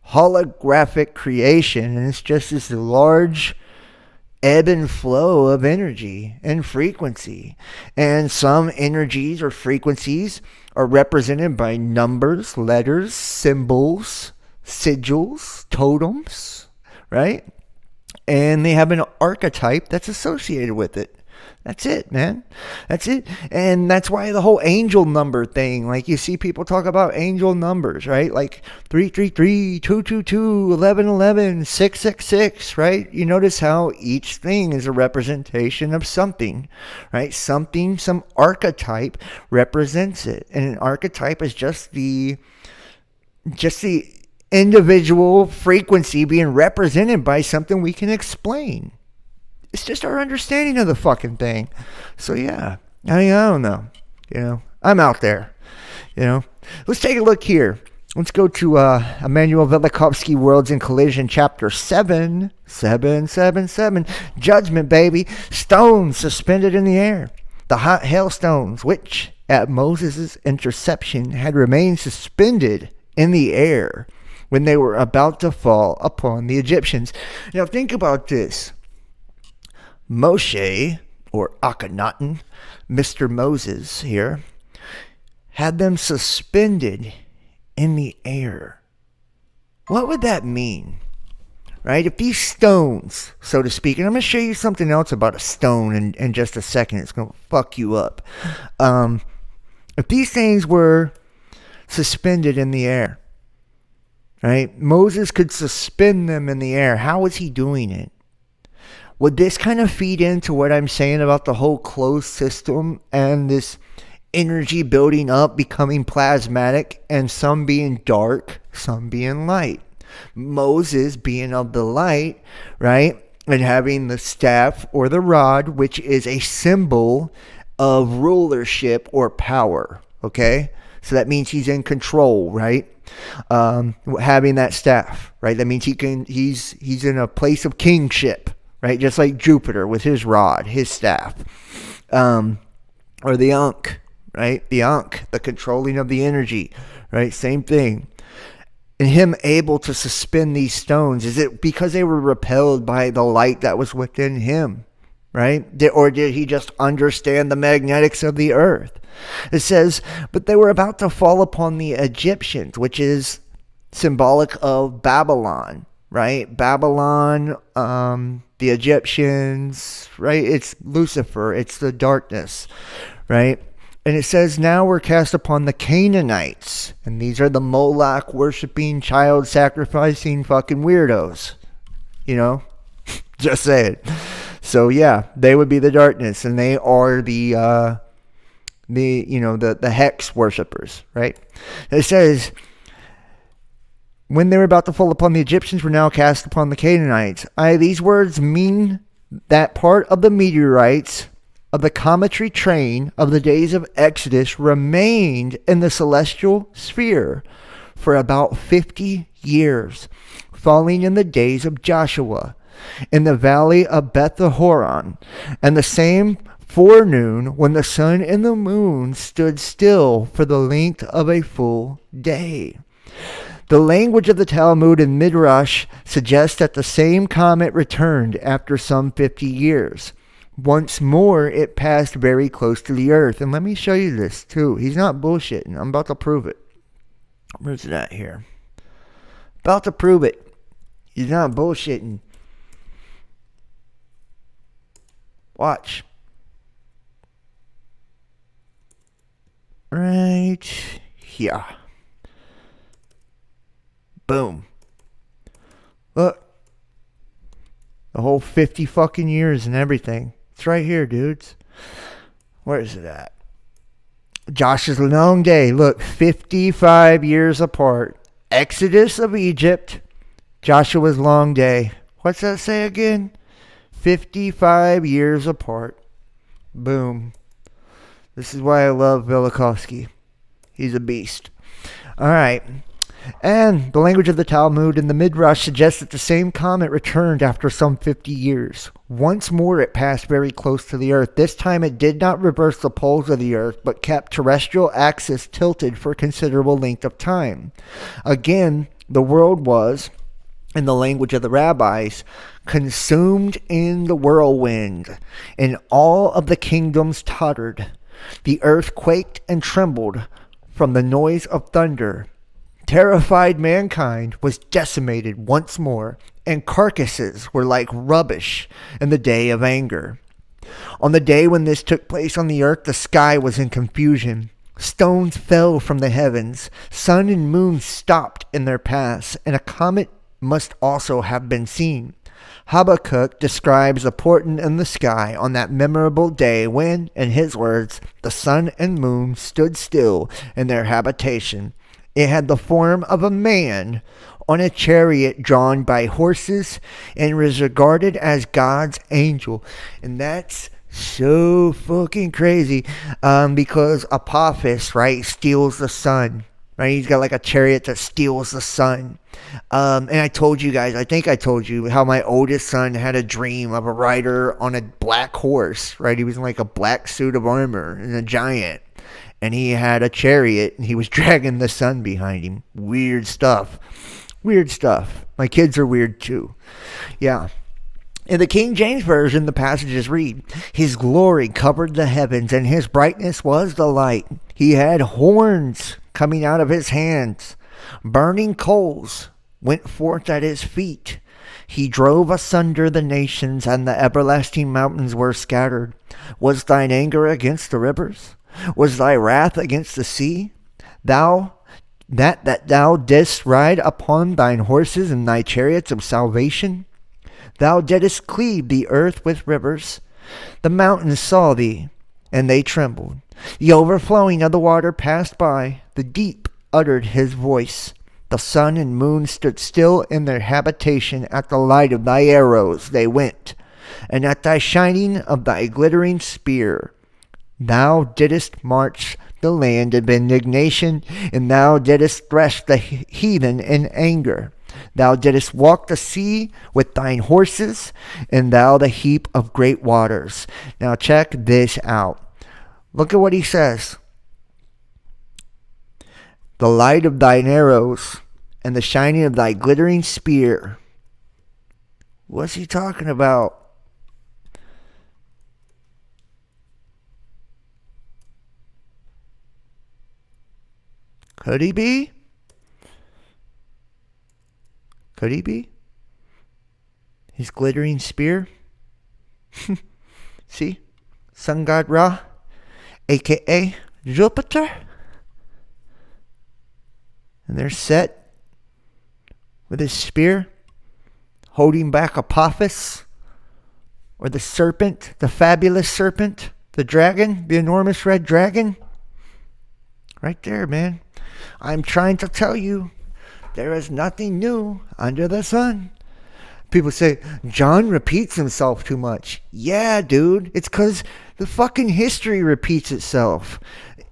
Speaker 12: holographic creation, and it's just this large ebb and flow of energy and frequency. And some energies or frequencies are represented by numbers, letters, symbols, sigils, totems, right? And they have an archetype that's associated with it. That's it, man. That's it. And that's why the whole angel number thing, like, you see people talk about angel numbers, right? Like 333, 222, 1111, 666, right? You notice how each thing is a representation of something, right? Something, some archetype represents it. And an archetype is just the individual frequency being represented by something we can explain. It's just our understanding of the fucking thing. So, yeah, I don't know. You know, I'm out there. You know, let's take a look here. Let's go to Immanuel Velikovsky, Worlds in Collision, Chapter 7. Judgment, baby. Stones suspended in the air. The hot hailstones, which at Moses' interception had remained suspended in the air when they were about to fall upon the Egyptians. Now, think about this. Moshe, or Akhenaten, Mr. Moses here, had them suspended in the air. What would that mean? Right? If these stones, so to speak, and I'm going to show you something else about a stone in just a second. It's going to fuck you up. If these things were suspended in the air, right? Moses could suspend them in the air. How was he doing it? Would this kind of feed into what I'm saying about the whole closed system and this energy building up, becoming plasmatic, and some being dark, some being light? Moses being of the light, right? And having the staff or the rod, which is a symbol of rulership or power, okay? So that means he's in control, right? Having that staff, right? That means he's in a place of kingship. Right, just like Jupiter with his rod, his staff. Or the Ankh, right? The Ankh, the controlling of the energy, right? Same thing. And him able to suspend these stones, is it because they were repelled by the light that was within him, right? Or did he just understand the magnetics of the earth? It says, but they were about to fall upon the Egyptians, which is symbolic of Babylon. right? Babylon, the Egyptians, right? It's Lucifer, it's the darkness, right? And it says, now we're cast upon the Canaanites. And these are the Moloch worshiping, child sacrificing fucking weirdos. You know? Just say it. So yeah, they would be the darkness, and they are the hex worshippers, right? It says, when they were about to fall upon the Egyptians, were now cast upon the Canaanites. These words mean that part of the meteorites of the cometary train of the days of Exodus remained in the celestial sphere for about 50 years, falling in the days of Joshua in the valley of Beth-horon, and the same forenoon when the sun and the moon stood still for the length of a full day. The language of the Talmud and Midrash suggests that the same comet returned after some 50 years. Once more, it passed very close to the earth. And let me show you this, too. He's not bullshitting. I'm about to prove it. Where's it at here? About to prove it. He's not bullshitting. Watch. Right here. Boom. Look. The whole 50 fucking years and everything. It's right here, dudes. Where is it at? Josh's long day. Look, 55 years apart. Exodus of Egypt. Joshua's long day. What's that say again? 55 years apart. Boom. This is why I love Velikovsky. He's a beast. All right. And the language of the Talmud and the Midrash suggests that the same comet returned after some 50 years. Once more it passed very close to the earth. This time it did not reverse the poles of the earth, but kept terrestrial axis tilted for a considerable length of time. Again, the world was, in the language of the rabbis, consumed in the whirlwind, and all of the kingdoms tottered. The earth quaked and trembled from the noise of thunder. Terrified mankind was decimated once more, and carcasses were like rubbish in the day of anger. On the day when this took place on the earth, the sky was in confusion. Stones fell from the heavens. Sun and moon stopped in their paths, and a comet must also have been seen. Habakkuk describes a portent in the sky on that memorable day when, in his words, the sun and moon stood still in their habitation. It had the form of a man on a chariot drawn by horses and was regarded as God's angel. And that's so fucking crazy because Apophis, right, steals the sun. Right? He's got like a chariot that steals the sun. And I told you guys, I think I told you how my oldest son had a dream of a rider on a black horse. Right? He was in like a black suit of armor and a giant. And he had a chariot, and he was dragging the sun behind him. Weird stuff. Weird stuff. My kids are weird, too. Yeah. In the King James Version, the passages read, His glory covered the heavens, and His brightness was the light. He had horns coming out of His hands. Burning coals went forth at His feet. He drove asunder the nations, and the everlasting mountains were scattered. Was thine anger against the rivers? Was thy wrath against the sea? Thou didst ride upon thine horses and thy chariots of salvation? Thou didst cleave the earth with rivers. The mountains saw thee, and they trembled. The overflowing of the water passed by. The deep uttered his voice. The sun and moon stood still in their habitation. At the light of thy arrows they went, and at thy shining of thy glittering spear. Thou didst march the land in indignation, and thou didst thresh the heathen in anger. Thou didst walk the sea with thine horses, and thou the heap of great waters. Now check this out. Look at what he says. The light of thine arrows and the shining of thy glittering spear. What's he talking about? Could he be? Could he be? his glittering spear. See? Sun god Ra, aka Jupiter. And there's Set with his spear, holding back Apophis, or the serpent, the fabulous serpent, the dragon, the enormous red dragon. Right there, man. I'm trying to tell you, there is nothing new under the sun. People say, John repeats himself too much. Yeah, dude. It's because the fucking history repeats itself.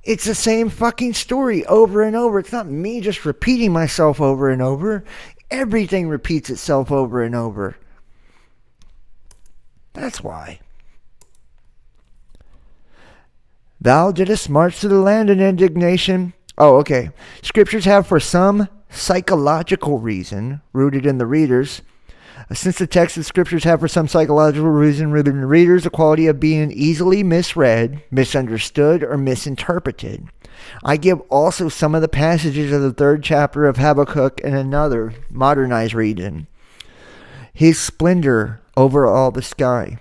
Speaker 12: It's the same fucking story over and over. It's not me just repeating myself over and over. Everything repeats itself over and over. That's why. Thou didst march to the land in indignation. Oh, okay. Scriptures have for some psychological reason rooted in the readers. Since the text of scriptures have for some psychological reason rooted in the readers the quality of being easily misread, misunderstood, or misinterpreted, I give also some of the passages of the 3rd chapter of Habakkuk in another modernized reading. His splendor over all the sky,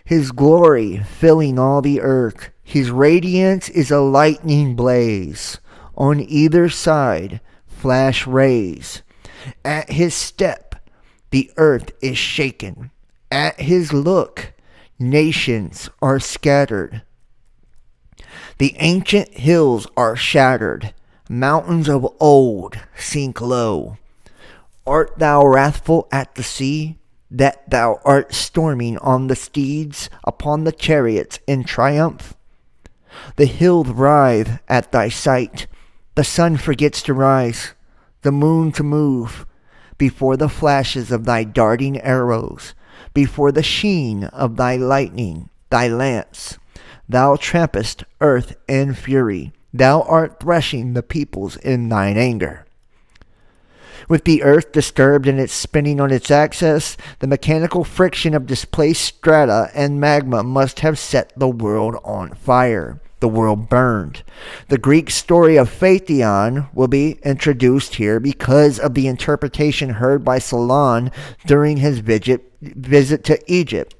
Speaker 12: his glory filling all the earth, his radiance is a lightning blaze. On either side flash rays. At his step, the earth is shaken. At his look, nations are scattered. The ancient hills are shattered. Mountains of old sink low. Art thou wrathful at the sea, that thou art storming on the steeds, upon the chariots in triumph? The hills writhe at thy sight. The sun forgets to rise, the moon to move, before the flashes of thy darting arrows, before the sheen of thy lightning, thy lance. Thou trampest earth in fury. Thou art threshing the peoples in thine anger. With the earth disturbed in its spinning on its axis, the mechanical friction of displaced strata and magma must have set the world on fire. The world burned. The Greek story of Phaethon will be introduced here because of the interpretation heard by Solon during his visit to Egypt.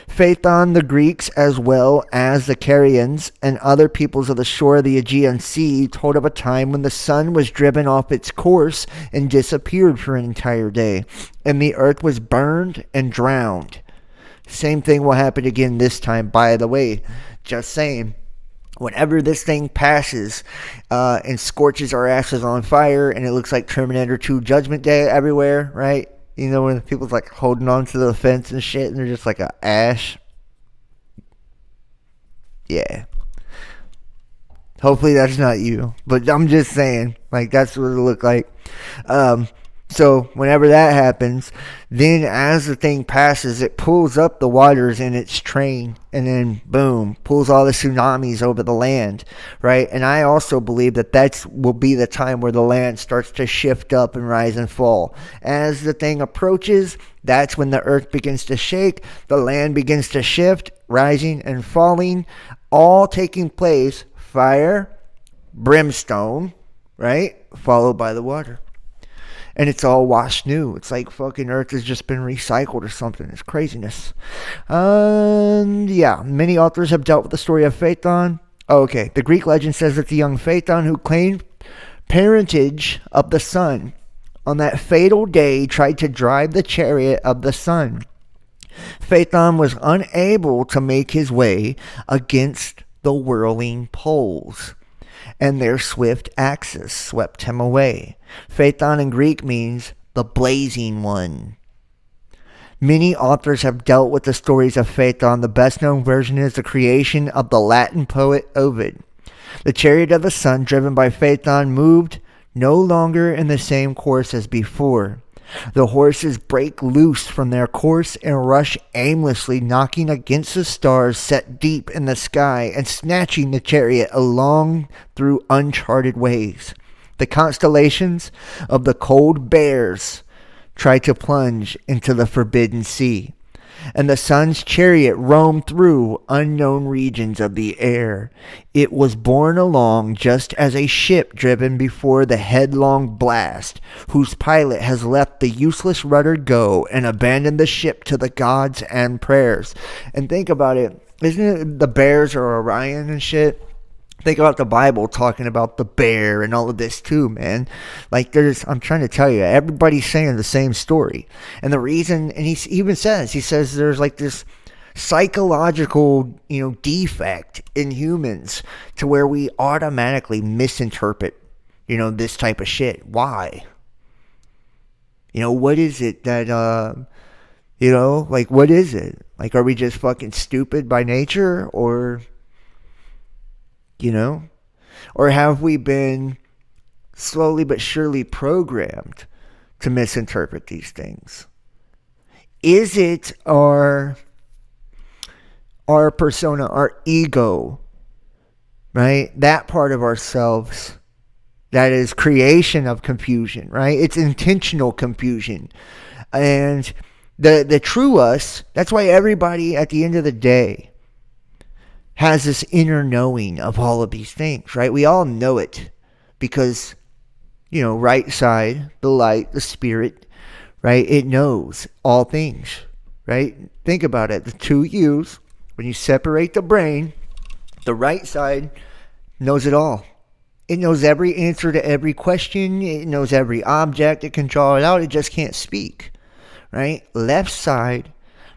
Speaker 12: Phaethon, the Greeks, as well as the Carians and other peoples of the shore of the Aegean Sea, told of a time when the sun was driven off its course and disappeared for an entire day, and the earth was burned and drowned. Same thing will happen again this time, by the way. Just saying. Whenever this thing passes and scorches our asses on fire, and it looks like Terminator 2 Judgment Day everywhere, right? You know, when people's like holding on to the fence and shit, and they're just like a ash. Yeah. Hopefully that's not you, but I'm just saying, like, that's what it'll look like. So whenever that happens, then as the thing passes, it pulls up the waters in its train, and then boom, pulls all the tsunamis over the land, right? And I also believe that will be the time where the land starts to shift up and rise and fall. As the thing approaches, that's when the earth begins to shake, the land begins to shift, rising and falling, all taking place, fire, brimstone, right? Followed by the water. And it's all washed new. It's like fucking earth has just been recycled or something. It's craziness. Yeah, many authors have dealt with the story of Phaethon. Oh, okay, the Greek legend says that the young Phaethon, who claimed parentage of the sun, on that fatal day tried to drive the chariot of the sun. Phaethon was unable to make his way against the whirling poles, and their swift axis swept him away. Phaethon in Greek means the blazing one. Many authors have dealt with the stories of Phaethon. The best known version is the creation of the Latin poet Ovid. The chariot of the sun, driven by Phaethon, moved no longer in the same course as before. The horses break loose from their course and rush aimlessly, knocking against the stars set deep in the sky and snatching the chariot along through uncharted ways. The constellations of the cold bears try to plunge into the forbidden sea. and the sun's chariot roamed through unknown regions of the air. It was borne along just as a ship driven before the headlong blast, whose pilot has let the useless rudder go and abandoned the ship to the gods and prayers. And think about it. Isn't it the bears or Orion and shit? Think about the Bible talking about the bear and all of this too, man. Like I'm trying to tell you, everybody's saying the same story. And the reason, and he even says there's like this psychological, defect in humans to where we automatically misinterpret, this type of shit. Why? What is it that, what is it? Like, are we just fucking stupid by nature, or have we been slowly but surely programmed to misinterpret these things? Is it our persona, our ego, right? That part of ourselves that is creation of confusion, right? It's intentional confusion. And the true us, that's why everybody at the end of the day has this inner knowing of all of these things, right? We all know it because, right side, the light, the spirit, right? It knows all things, right? Think about it. The two U's, when you separate the brain, the right side knows it all. It knows every answer to every question. It knows every object. It can draw it out. It just can't speak, right? Left side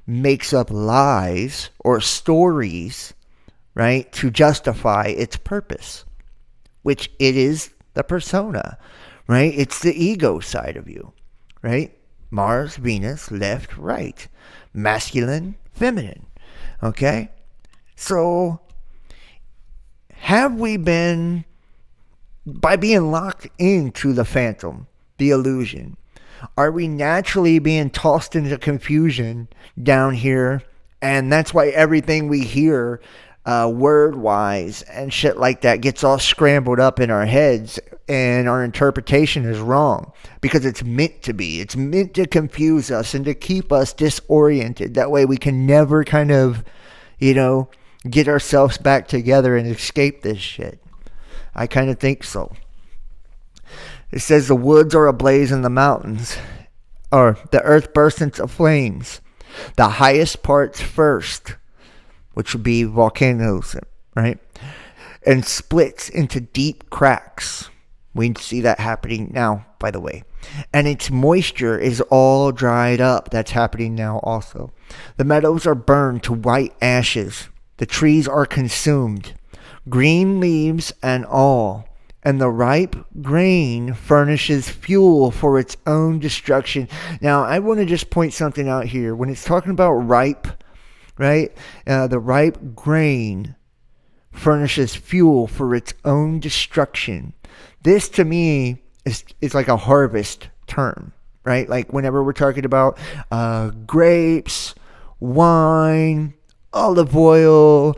Speaker 12: makes up lies or stories, right, to justify its purpose, which it is the persona, right? It's the ego side of you, right? Mars, Venus, left, right, masculine, feminine, okay? So have we been, by being locked into the phantom, the illusion, are we naturally being tossed into confusion down here? And that's why everything we hear word-wise and shit like that gets all scrambled up in our heads, and our interpretation is wrong because it's meant to be. It's meant to confuse us and to keep us disoriented. That way we can never kind of, get ourselves back together and escape this shit. I kind of think so. It says the woods are ablaze in the mountains, or the earth bursts into flames. The highest parts first, which would be volcanoes, right? And splits into deep cracks. We see that happening now, by the way. And its moisture is all dried up. That's happening now also. The meadows are burned to white ashes. The trees are consumed, green leaves and all. And the ripe grain furnishes fuel for its own destruction. Now, I want to just point something out here. When it's talking about ripe, right? The ripe grain furnishes fuel for its own destruction. This, to me, is like a harvest term, right? Like whenever we're talking about grapes, wine, olive oil,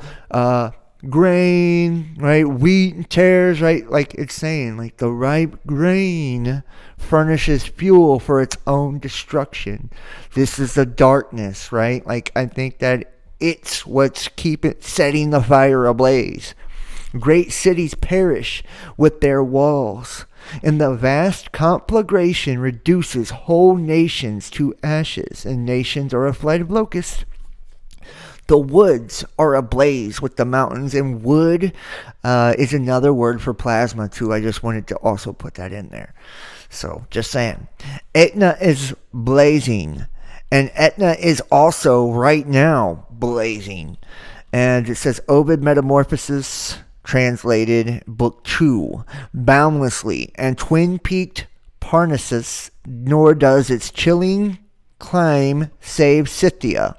Speaker 12: grain, right? Wheat and tares, right? Like it's saying, like the ripe grain furnishes fuel for its own destruction. This is the darkness, right? Like I think that it's what's setting the fire ablaze. Great cities perish with their walls, and the vast conflagration reduces whole nations to ashes, and nations are a flight of locusts. The woods are ablaze with the mountains, and wood is another word for plasma too. I just wanted to also put that in there. So just saying. Etna is blazing, and Etna is also right now blazing. And it says Ovid Metamorphosis, translated, Book 2, boundlessly and twin-peaked Parnassus, nor does its chilling climb save Scythia.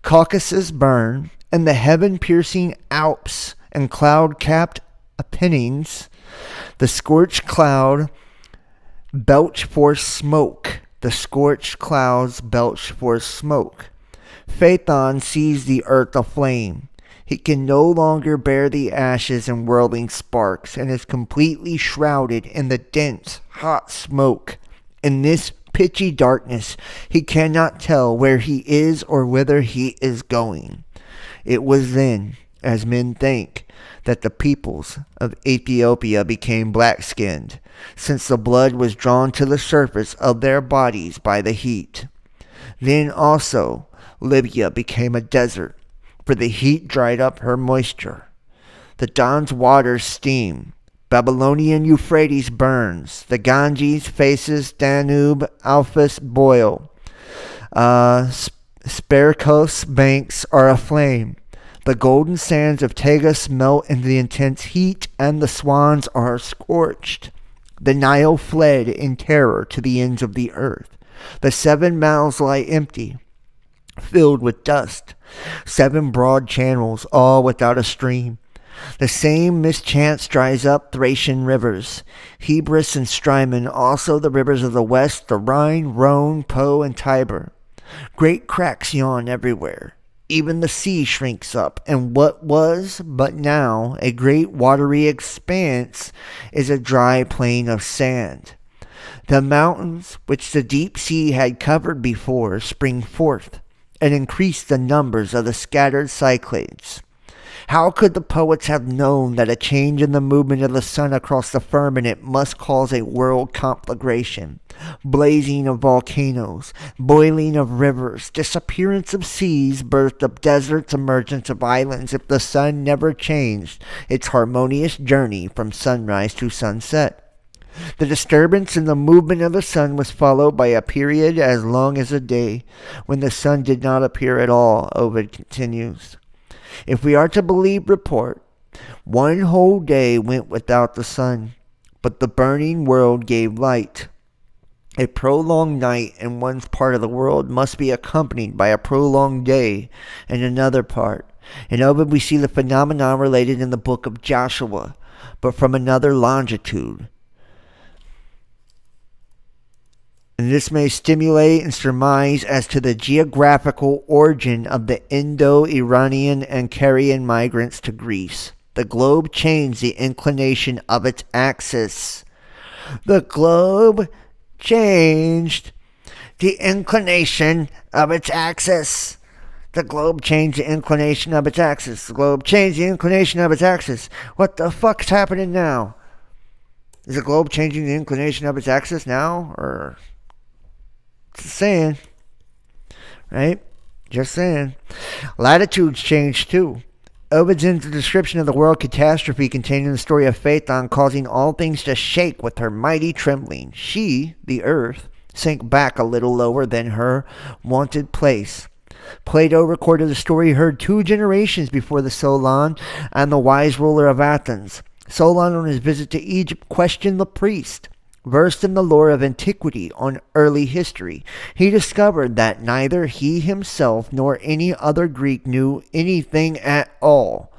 Speaker 12: Caucasus burn, and the heaven-piercing Alps and cloud-capped Apennines, the scorched cloud belch forth smoke. The scorched clouds belch forth smoke. Phaethon sees the earth aflame. He can no longer bear the ashes and whirling sparks, and is completely shrouded in the dense, hot smoke. In this pitchy darkness. He cannot tell where he is or whither he is going. It was then, as men think, that the peoples of Ethiopia became black-skinned, since the blood was drawn to the surface of their bodies by the heat. Then also Libya became a desert, for the heat dried up her moisture. The Don's waters steam. Babylonian Euphrates burns. The Ganges, Phasis, Danube, Alphus boil. Sperchos banks are aflame. The golden sands of Tagus melt in the intense heat, and the swans are scorched. The Nile fled in terror to the ends of the earth. The 7 mouths lie empty, filled with dust. 7 broad channels, all without a stream. The same mischance dries up Thracian rivers, Hebrus and Strymon, also the rivers of the west, the Rhine, Rhone, Po, and Tiber. Great cracks yawn everywhere. Even the sea shrinks up, and what was but now a great watery expanse is a dry plain of sand. The mountains which the deep sea had covered before spring forth, and increase the numbers of the scattered Cyclades. How could the poets have known that a change in the movement of the sun across the firmament must cause a world conflagration, blazing of volcanoes, boiling of rivers, disappearance of seas, birth of deserts, emergence of islands, if the sun never changed its harmonious journey from sunrise to sunset? The disturbance in the movement of the sun was followed by a period as long as a day, when the sun did not appear at all, Ovid continues. If we are to believe report, 1 whole day went without the sun, but the burning world gave light. A prolonged night in one part of the world must be accompanied by a prolonged day in another part. And of it we see the phenomenon related in the book of Joshua, but from another longitude. And this may stimulate and surmise as to the geographical origin of the Indo-Iranian and Carian migrants to Greece. The globe changed the inclination of its axis. The globe changed the inclination of its axis. The globe changed the inclination of its axis. The globe changed the inclination of its axis. What the fuck's happening now? Is the globe changing the inclination of its axis now? Or... just saying. Right? Just saying. Latitudes changed too. Ovid's ends the description of the world catastrophe containing the story of Phaethon causing all things to shake with her mighty trembling. She, the earth, sank back a little lower than her wonted place. Plato recorded the story heard 2 generations before the Solon and the wise ruler of Athens. Solon, on his visit to Egypt, questioned the priest. Versed in the lore of antiquity on early history, he discovered that neither he himself nor any other Greek knew anything at all,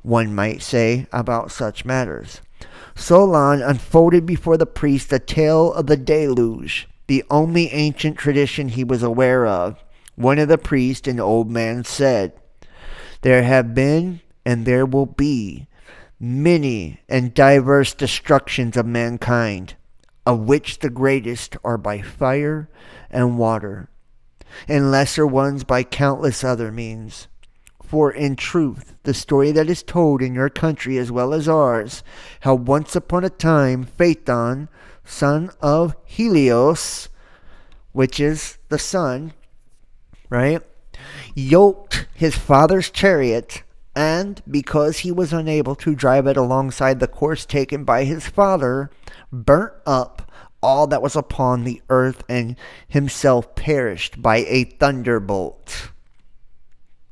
Speaker 12: one might say, about such matters. Solon unfolded before the priest the tale of the deluge, the only ancient tradition he was aware of. One of the priests, an old man, said, "There have been and there will be many and diverse destructions of mankind, of which the greatest are by fire and water, and lesser ones by countless other means. For in truth, the story that is told in your country as well as ours, how once upon a time Phaethon, son of Helios, which is the sun, right, yoked his father's chariot, and because he was unable to drive it alongside the course taken by his father, burnt up all that was upon the earth, and himself perished by a thunderbolt."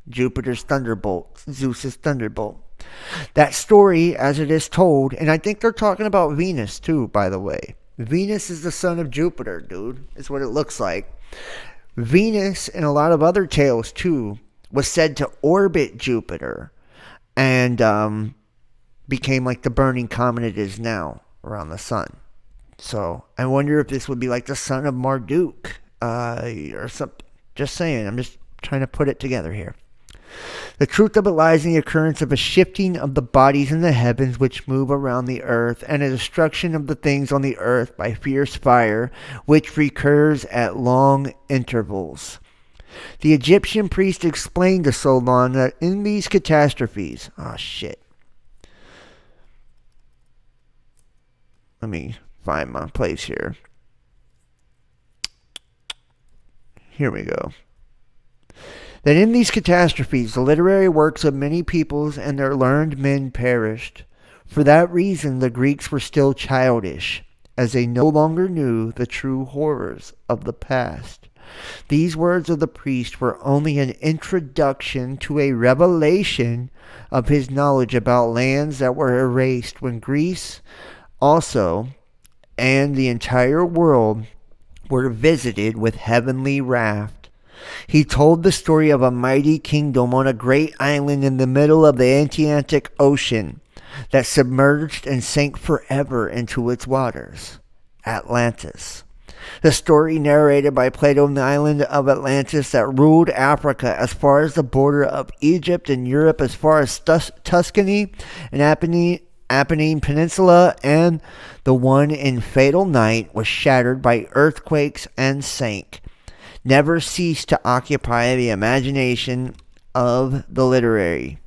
Speaker 12: Jupiter's thunderbolt, Zeus's thunderbolt. That story, as it is told, and I think they're talking about Venus too, by the way. Venus is the son of Jupiter, dude. Is what it looks like. Venus, and a lot of other tales too, was said to orbit Jupiter and became like the burning comet it is now around the sun. So I wonder if this would be like the son of Marduk or something. Just saying. I'm just trying to put it together here. The truth of it lies in the occurrence of a shifting of the bodies in the heavens which move around the earth, and a destruction of the things on the earth by fierce fire, which recurs at long intervals. The Egyptian priest explained to Solon that in these catastrophes... Oh, shit. Let me find my place here. Here we go. That in these catastrophes, the literary works of many peoples and their learned men perished. For that reason, the Greeks were still childish, as they no longer knew the true horrors of the past. These words of the priest were only an introduction to a revelation of his knowledge about lands that were erased when Greece also and the entire world were visited with heavenly wrath. He told the story of a mighty kingdom on a great island in the middle of the Atlantic Ocean that submerged and sank forever into its waters. Atlantis. The story narrated by Plato on the island of Atlantis that ruled Africa as far as the border of Egypt and Europe as far as Tuscany and Apennine Peninsula, and the one in fatal night was shattered by earthquakes and sank, never ceased to occupy the imagination of the literary.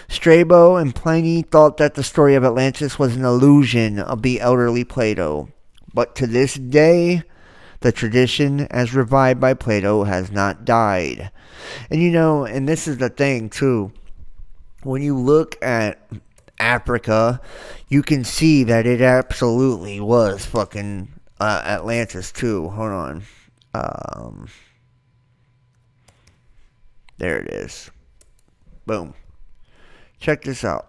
Speaker 12: Strabo and Pliny thought that the story of Atlantis was an illusion of the elderly Plato, but to this day, the tradition, as revived by Plato, has not died. And and this is the thing too, when you look at Africa, you can see that it absolutely was fucking Atlantis too. Hold on. There it is. Boom. Check this out.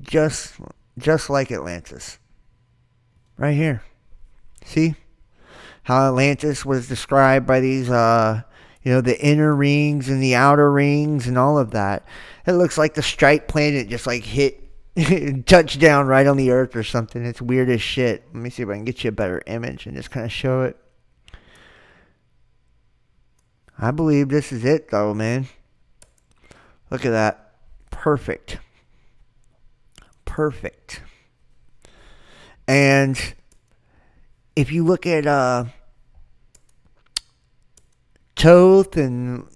Speaker 12: Just like Atlantis. Right here. See? How Atlantis was described by these, the inner rings and the outer rings and all of that. It looks like the Stripe planet just like hit, touched down right on the Earth or something. It's weird as shit. Let me see if I can get you a better image and just kind of show it. I believe this is it, though, man. Look at that. Perfect. Perfect. And if you look at Thoth and,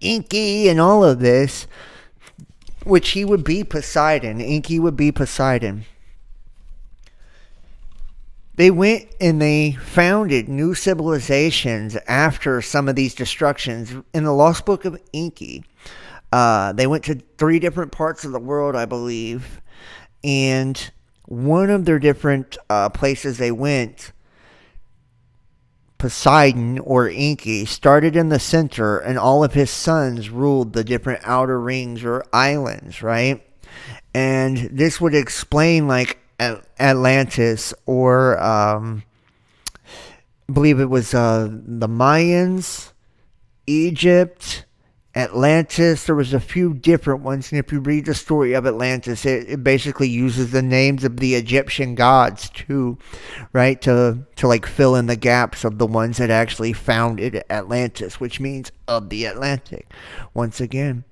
Speaker 12: Enki and all of this, which he would be Poseidon. Enki would be Poseidon. They went and they founded new civilizations after some of these destructions. In the Lost Book of Enki, they went to 3 different parts of the world, I believe. And one of their different places they went, Poseidon or Enki, started in the center, and all of his sons ruled the different outer rings or islands, right? And this would explain like Atlantis, or I believe it was the Mayans, Egypt, Atlantis. There was a few different ones, and if you read the story of Atlantis, it basically uses the names of the Egyptian gods too, right, to like fill in the gaps of the ones that actually founded Atlantis, which means of the Atlantic once again.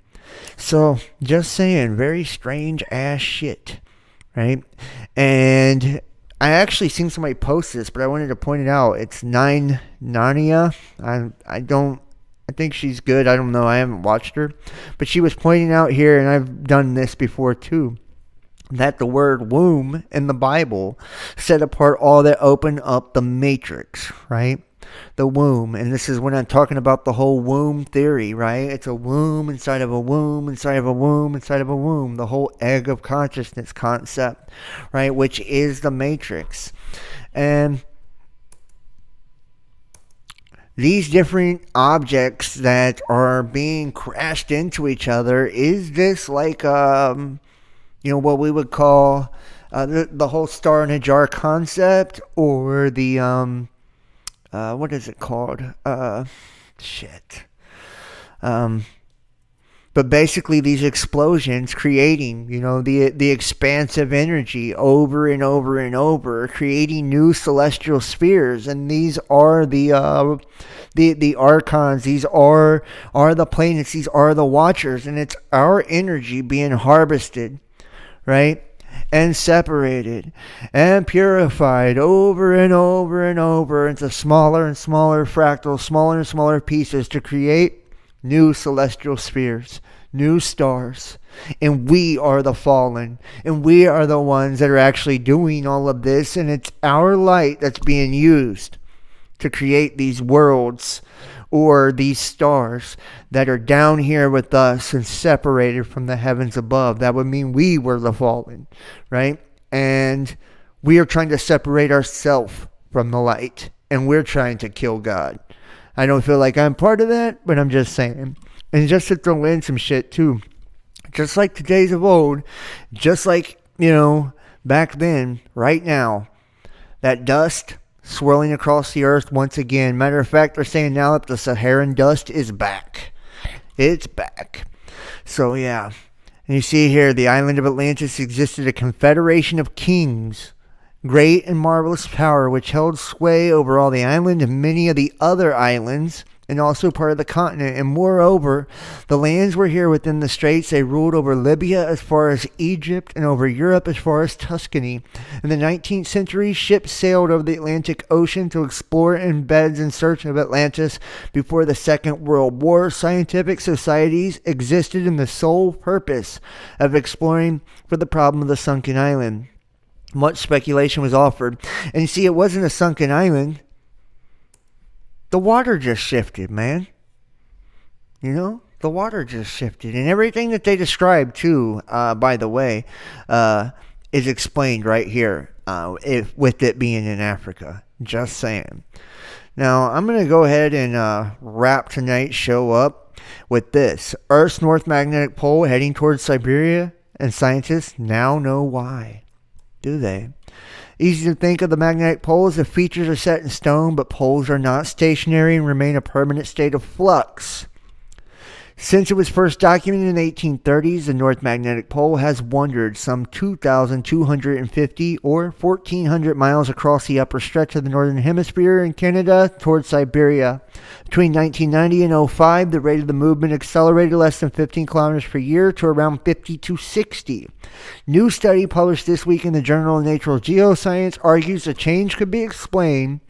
Speaker 12: So just saying, very strange ass shit, right? And I actually seen somebody post this, but I wanted to point it out. It's Nine Narnia. I think she's good. I don't know. I haven't watched her. But she was pointing out here, and I've done this before too, that the word womb in the Bible set apart all that open up the matrix, right? The womb. And this is when I'm talking about the whole womb theory, right? It's a womb inside of a womb inside of a womb inside of a womb. The whole egg of consciousness concept, right? Which is the matrix. And these different objects that are being crashed into each other, is this like, what we would call the whole star in a jar concept, or the, what is it called? But basically these explosions creating, the expansive energy over and over and over, creating new celestial spheres. And these are the archons, these are the planets, these are the watchers, and it's our energy being harvested, right? And separated and purified over and over and over into smaller and smaller fractals, smaller and smaller pieces to create new celestial spheres, new stars. And we are the fallen, and we are the ones that are actually doing all of this, and it's our light that's being used to create these worlds or these stars that are down here with us and separated from the heavens above. That would mean we were the fallen, right? And we are trying to separate ourselves from the light, and we're trying to kill God. I don't feel like I'm part of that, but I'm just saying. And just to throw in some shit too, just like the days of old, just like, back then, right now, that dust swirling across the earth once again. Matter of fact, they're saying now that the Saharan dust is back. It's back. So yeah. And you see here, the island of Atlantis existed a confederation of kings, great and marvelous power, which held sway over all the island and many of the other islands, and also part of the continent. And moreover, the lands were here within the straits. They ruled over Libya as far as Egypt and over Europe as far as Tuscany. In the 19th century, ships sailed over the Atlantic Ocean to explore in beds in search of Atlantis. Before the Second World War, scientific societies existed in the sole purpose of exploring for the problem of the sunken island. Much speculation was offered. And you see, it wasn't a sunken island. The water just shifted, man. The water just shifted. And everything that they described, too, by the way, is explained right here, with it being in Africa. Just saying. Now, I'm going to go ahead and wrap tonight's show up with this. Earth's North Magnetic Pole heading towards Siberia, and scientists now know why. Do they? Easy to think of the magnetic poles as features are set in stone, but poles are not stationary and remain a permanent state of flux. Since it was first documented in the 1830s, the North Magnetic Pole has wandered some 2,250 or 1,400 miles across the upper stretch of the northern hemisphere in Canada towards Siberia. Between 1990 and 2005, the rate of the movement accelerated less than 15 kilometers per year to around 50 to 60. New study published this week in the Journal of Natural Geoscience argues the change could be explained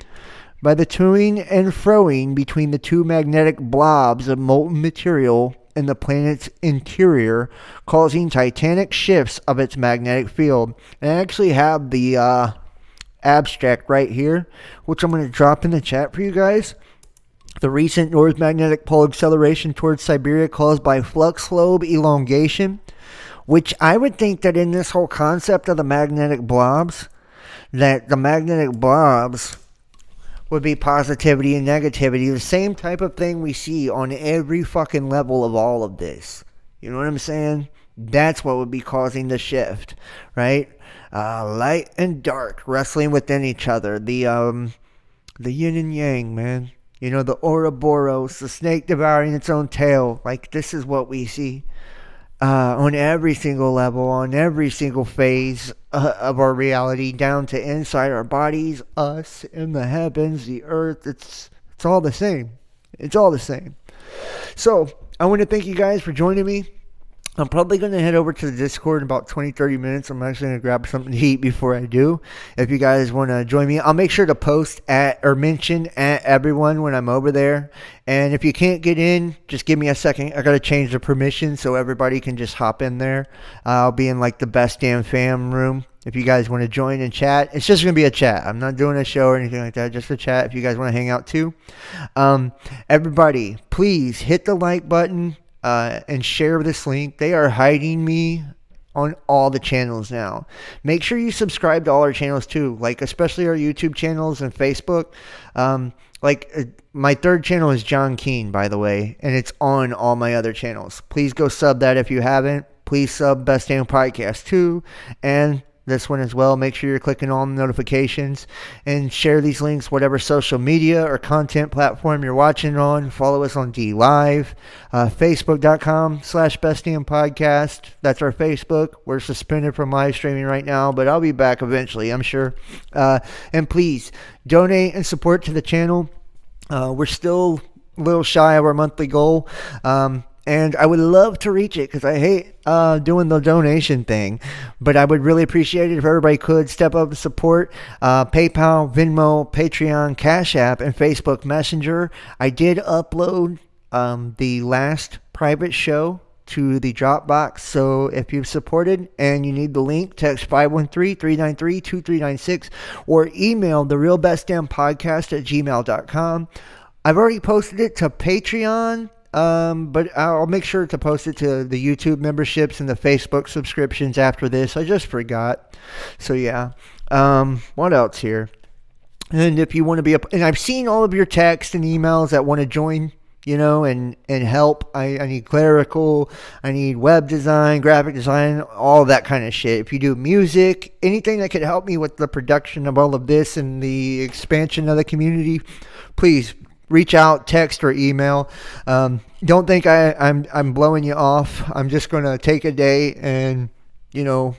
Speaker 12: by the toing and froing between the two magnetic blobs of molten material in the planet's interior, causing titanic shifts of its magnetic field. And I actually have the abstract right here, which I'm going to drop in the chat for you guys. The recent North Magnetic Pole acceleration towards Siberia caused by flux lobe elongation, which I would think that in this whole concept of the magnetic blobs, that the magnetic blobs would be positivity and negativity. The same type of thing we see on every fucking level of all of this. You know what I'm saying? That's what would be causing the shift, right? Light and dark wrestling within each other. The yin and yang, man. The Ouroboros, the snake devouring its own tail. Like, this is what we see on every single level, on every single phase of our reality, down to inside our bodies, us, in the heavens, the earth. It's all the same. It's all the same. So, I want to thank you guys for joining me. I'm probably going to head over to the Discord in about 20-30 minutes. I'm actually going to grab something to eat before I do. If you guys want to join me, I'll make sure to post at or mention at everyone when I'm over there. And if you can't get in, just give me a second. I got to change the permission so everybody can just hop in there. I'll be in like the Best Damn Fam room. If you guys want to join and chat, it's just going to be a chat. I'm not doing a show or anything like that, just a chat if you guys want to hang out too. Everybody, please hit the like button. And share this link. They are hiding me on all the channels now. Make sure you subscribe to all our channels too, like especially our YouTube channels and Facebook. My third channel is John Keane, by the way, and it's on all my other channels. Please go sub that if you haven't. Please sub Best Damn Podcast too, and this one as well. Make sure you're clicking on notifications and share these links, whatever social media or content platform you're watching on. Follow us on DLive, Facebook.com/bestdampodcast. That's our Facebook. We're suspended from live streaming right now, but I'll be back eventually, I'm sure. And please donate and support to the channel. We're still a little shy of our monthly goal. And I would love to reach it because I hate doing the donation thing. But I would really appreciate it if everybody could step up and support. PayPal, Venmo, Patreon, Cash App, and Facebook Messenger. I did upload the last private show to the Dropbox. So if you've supported and you need the link, text 513-393-2396 or email therealbestdampodcast@gmail.com. I've already posted it to Patreon. But I'll make sure to post it to the YouTube memberships and the Facebook subscriptions after this. I just forgot. So yeah. What else here? And if you want to be and I've seen all of your texts and emails that want to join, you know, and help. I need clerical, I need web design, graphic design, all that kind of shit. If you do music, anything that could help me with the production of all of this and the expansion of the community, please reach out, text, or email. Don't think I'm blowing you off. I'm just going to take a day and, you know,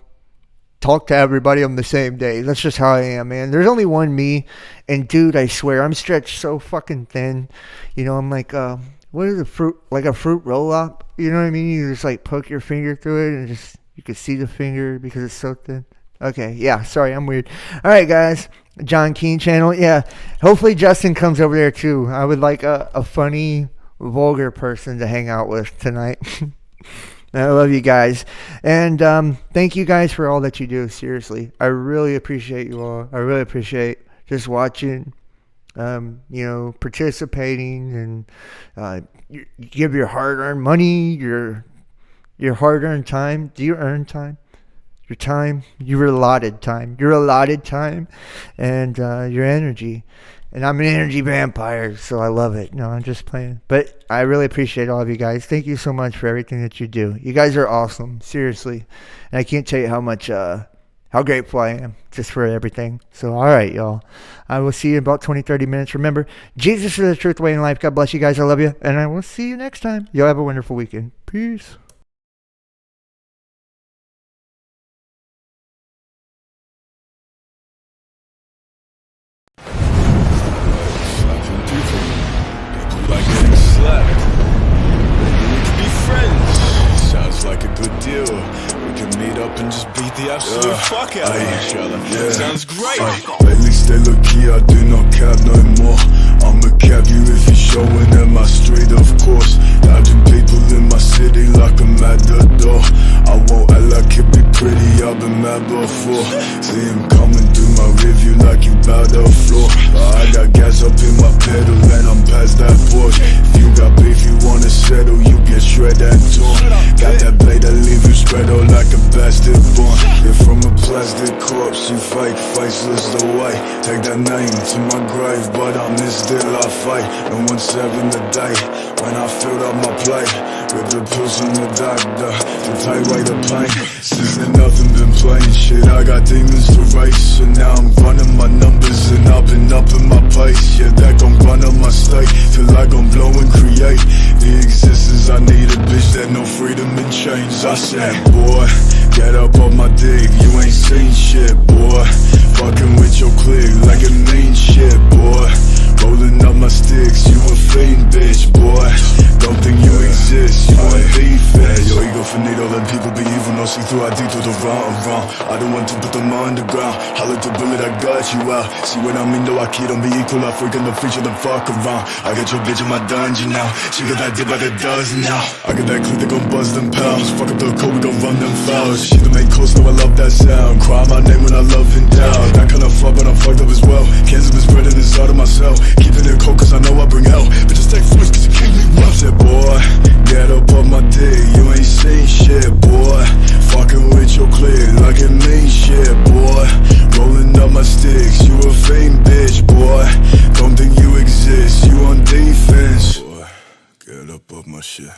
Speaker 12: talk to everybody on the same day. That's just how I am, man. There's only one me. And, dude, I swear, I'm stretched so fucking thin. You know, I'm like, what is a fruit? Like a fruit roll-up? You know what I mean? You just, like, poke your finger through it and just, you can see the finger because it's so thin. Okay, yeah, sorry, I'm weird. All right, guys. John Keane channel. Yeah, hopefully Justin comes over there too. I would like a funny, vulgar person to hang out with tonight. I love you guys. And thank you guys for all that you do. Seriously, I really appreciate you all. I really appreciate just watching, you know, participating, and you give your hard-earned money, your hard-earned time. Do you earn time? Your time, your allotted time, and your energy. And I'm an energy vampire, so I love it. No, I'm just playing. But I really appreciate all of you guys. Thank you so much for everything that you do. You guys are awesome, seriously. And I can't tell you how much, how grateful I am just for everything. So, all right, y'all. I will see you in about 20-30 minutes. Remember, Jesus is the truth, way, and life. God bless you guys. I love you. And I will see you next time. Y'all have a wonderful weekend. Peace.
Speaker 10: Like getting slapped. Maybe we could be friends. Sounds like a good deal. We can meet up and just beat the absolute fuck out of each other. Sounds great.
Speaker 11: At least they look here, I do not cap no more. I'ma cap you if you're showing them my street, of course. Dodging people in my city like I'm at the door. I won't act like it be pretty, I've been mad before. See him coming through my review like you bout the floor. I got gas up in my pedal and I'm past that Porsche. If you got beef you wanna settle, you get shred and torn. Got that blade that leave you spread out like a bastard born. You're from a plastic corpse, you fake faceless the way. Take that name to my grave, but I'm this still I fight. No 1-7 a day, when I filled up my plate. With the pills from the doctor, to take away the pain. Since then nothing been playing shit, I got demons to race. And now I'm running my numbers and I've been up in my pace. Yeah, that gon' run on my state, feel like I'm blow and create the existence I need, a bitch that no freedom and change. I said, boy, get up on my dick, you ain't seen shit, boy. Fucking with your clique like it mean shit, boy. Rolling up my sticks, you a fiend, bitch, boy. Don't think you exist, you a defense. Your ego finito, let people be evil, no see through ID through the wrong. I don't want to put them underground. I let the bullet, I got you out. See what I mean, though I kid, don't be equal. I freaking the feature, then fuck around. I got your bitch in my dungeon now. She got that dip like a dozen now. I got that clip that gon' buzz them pounds. Fuck up the code, we gon' run them fouls. She the main coast, no I love that sound. Cry my name when I love and down. That kind of fuck, but I'm fucked up as well. Cancer been spreading inside of myself. Keeping it cold cause I know I bring hell. Bitches take fools cause you keep me rough. Said boy, get up on my dick, you ain't seen shit, boy. Fucking with your clique like it mean shit, boy. Rolling up my sticks, you a fiend, bitch, boy. Don't think you exist, you on defense. Boy, get up on my shit.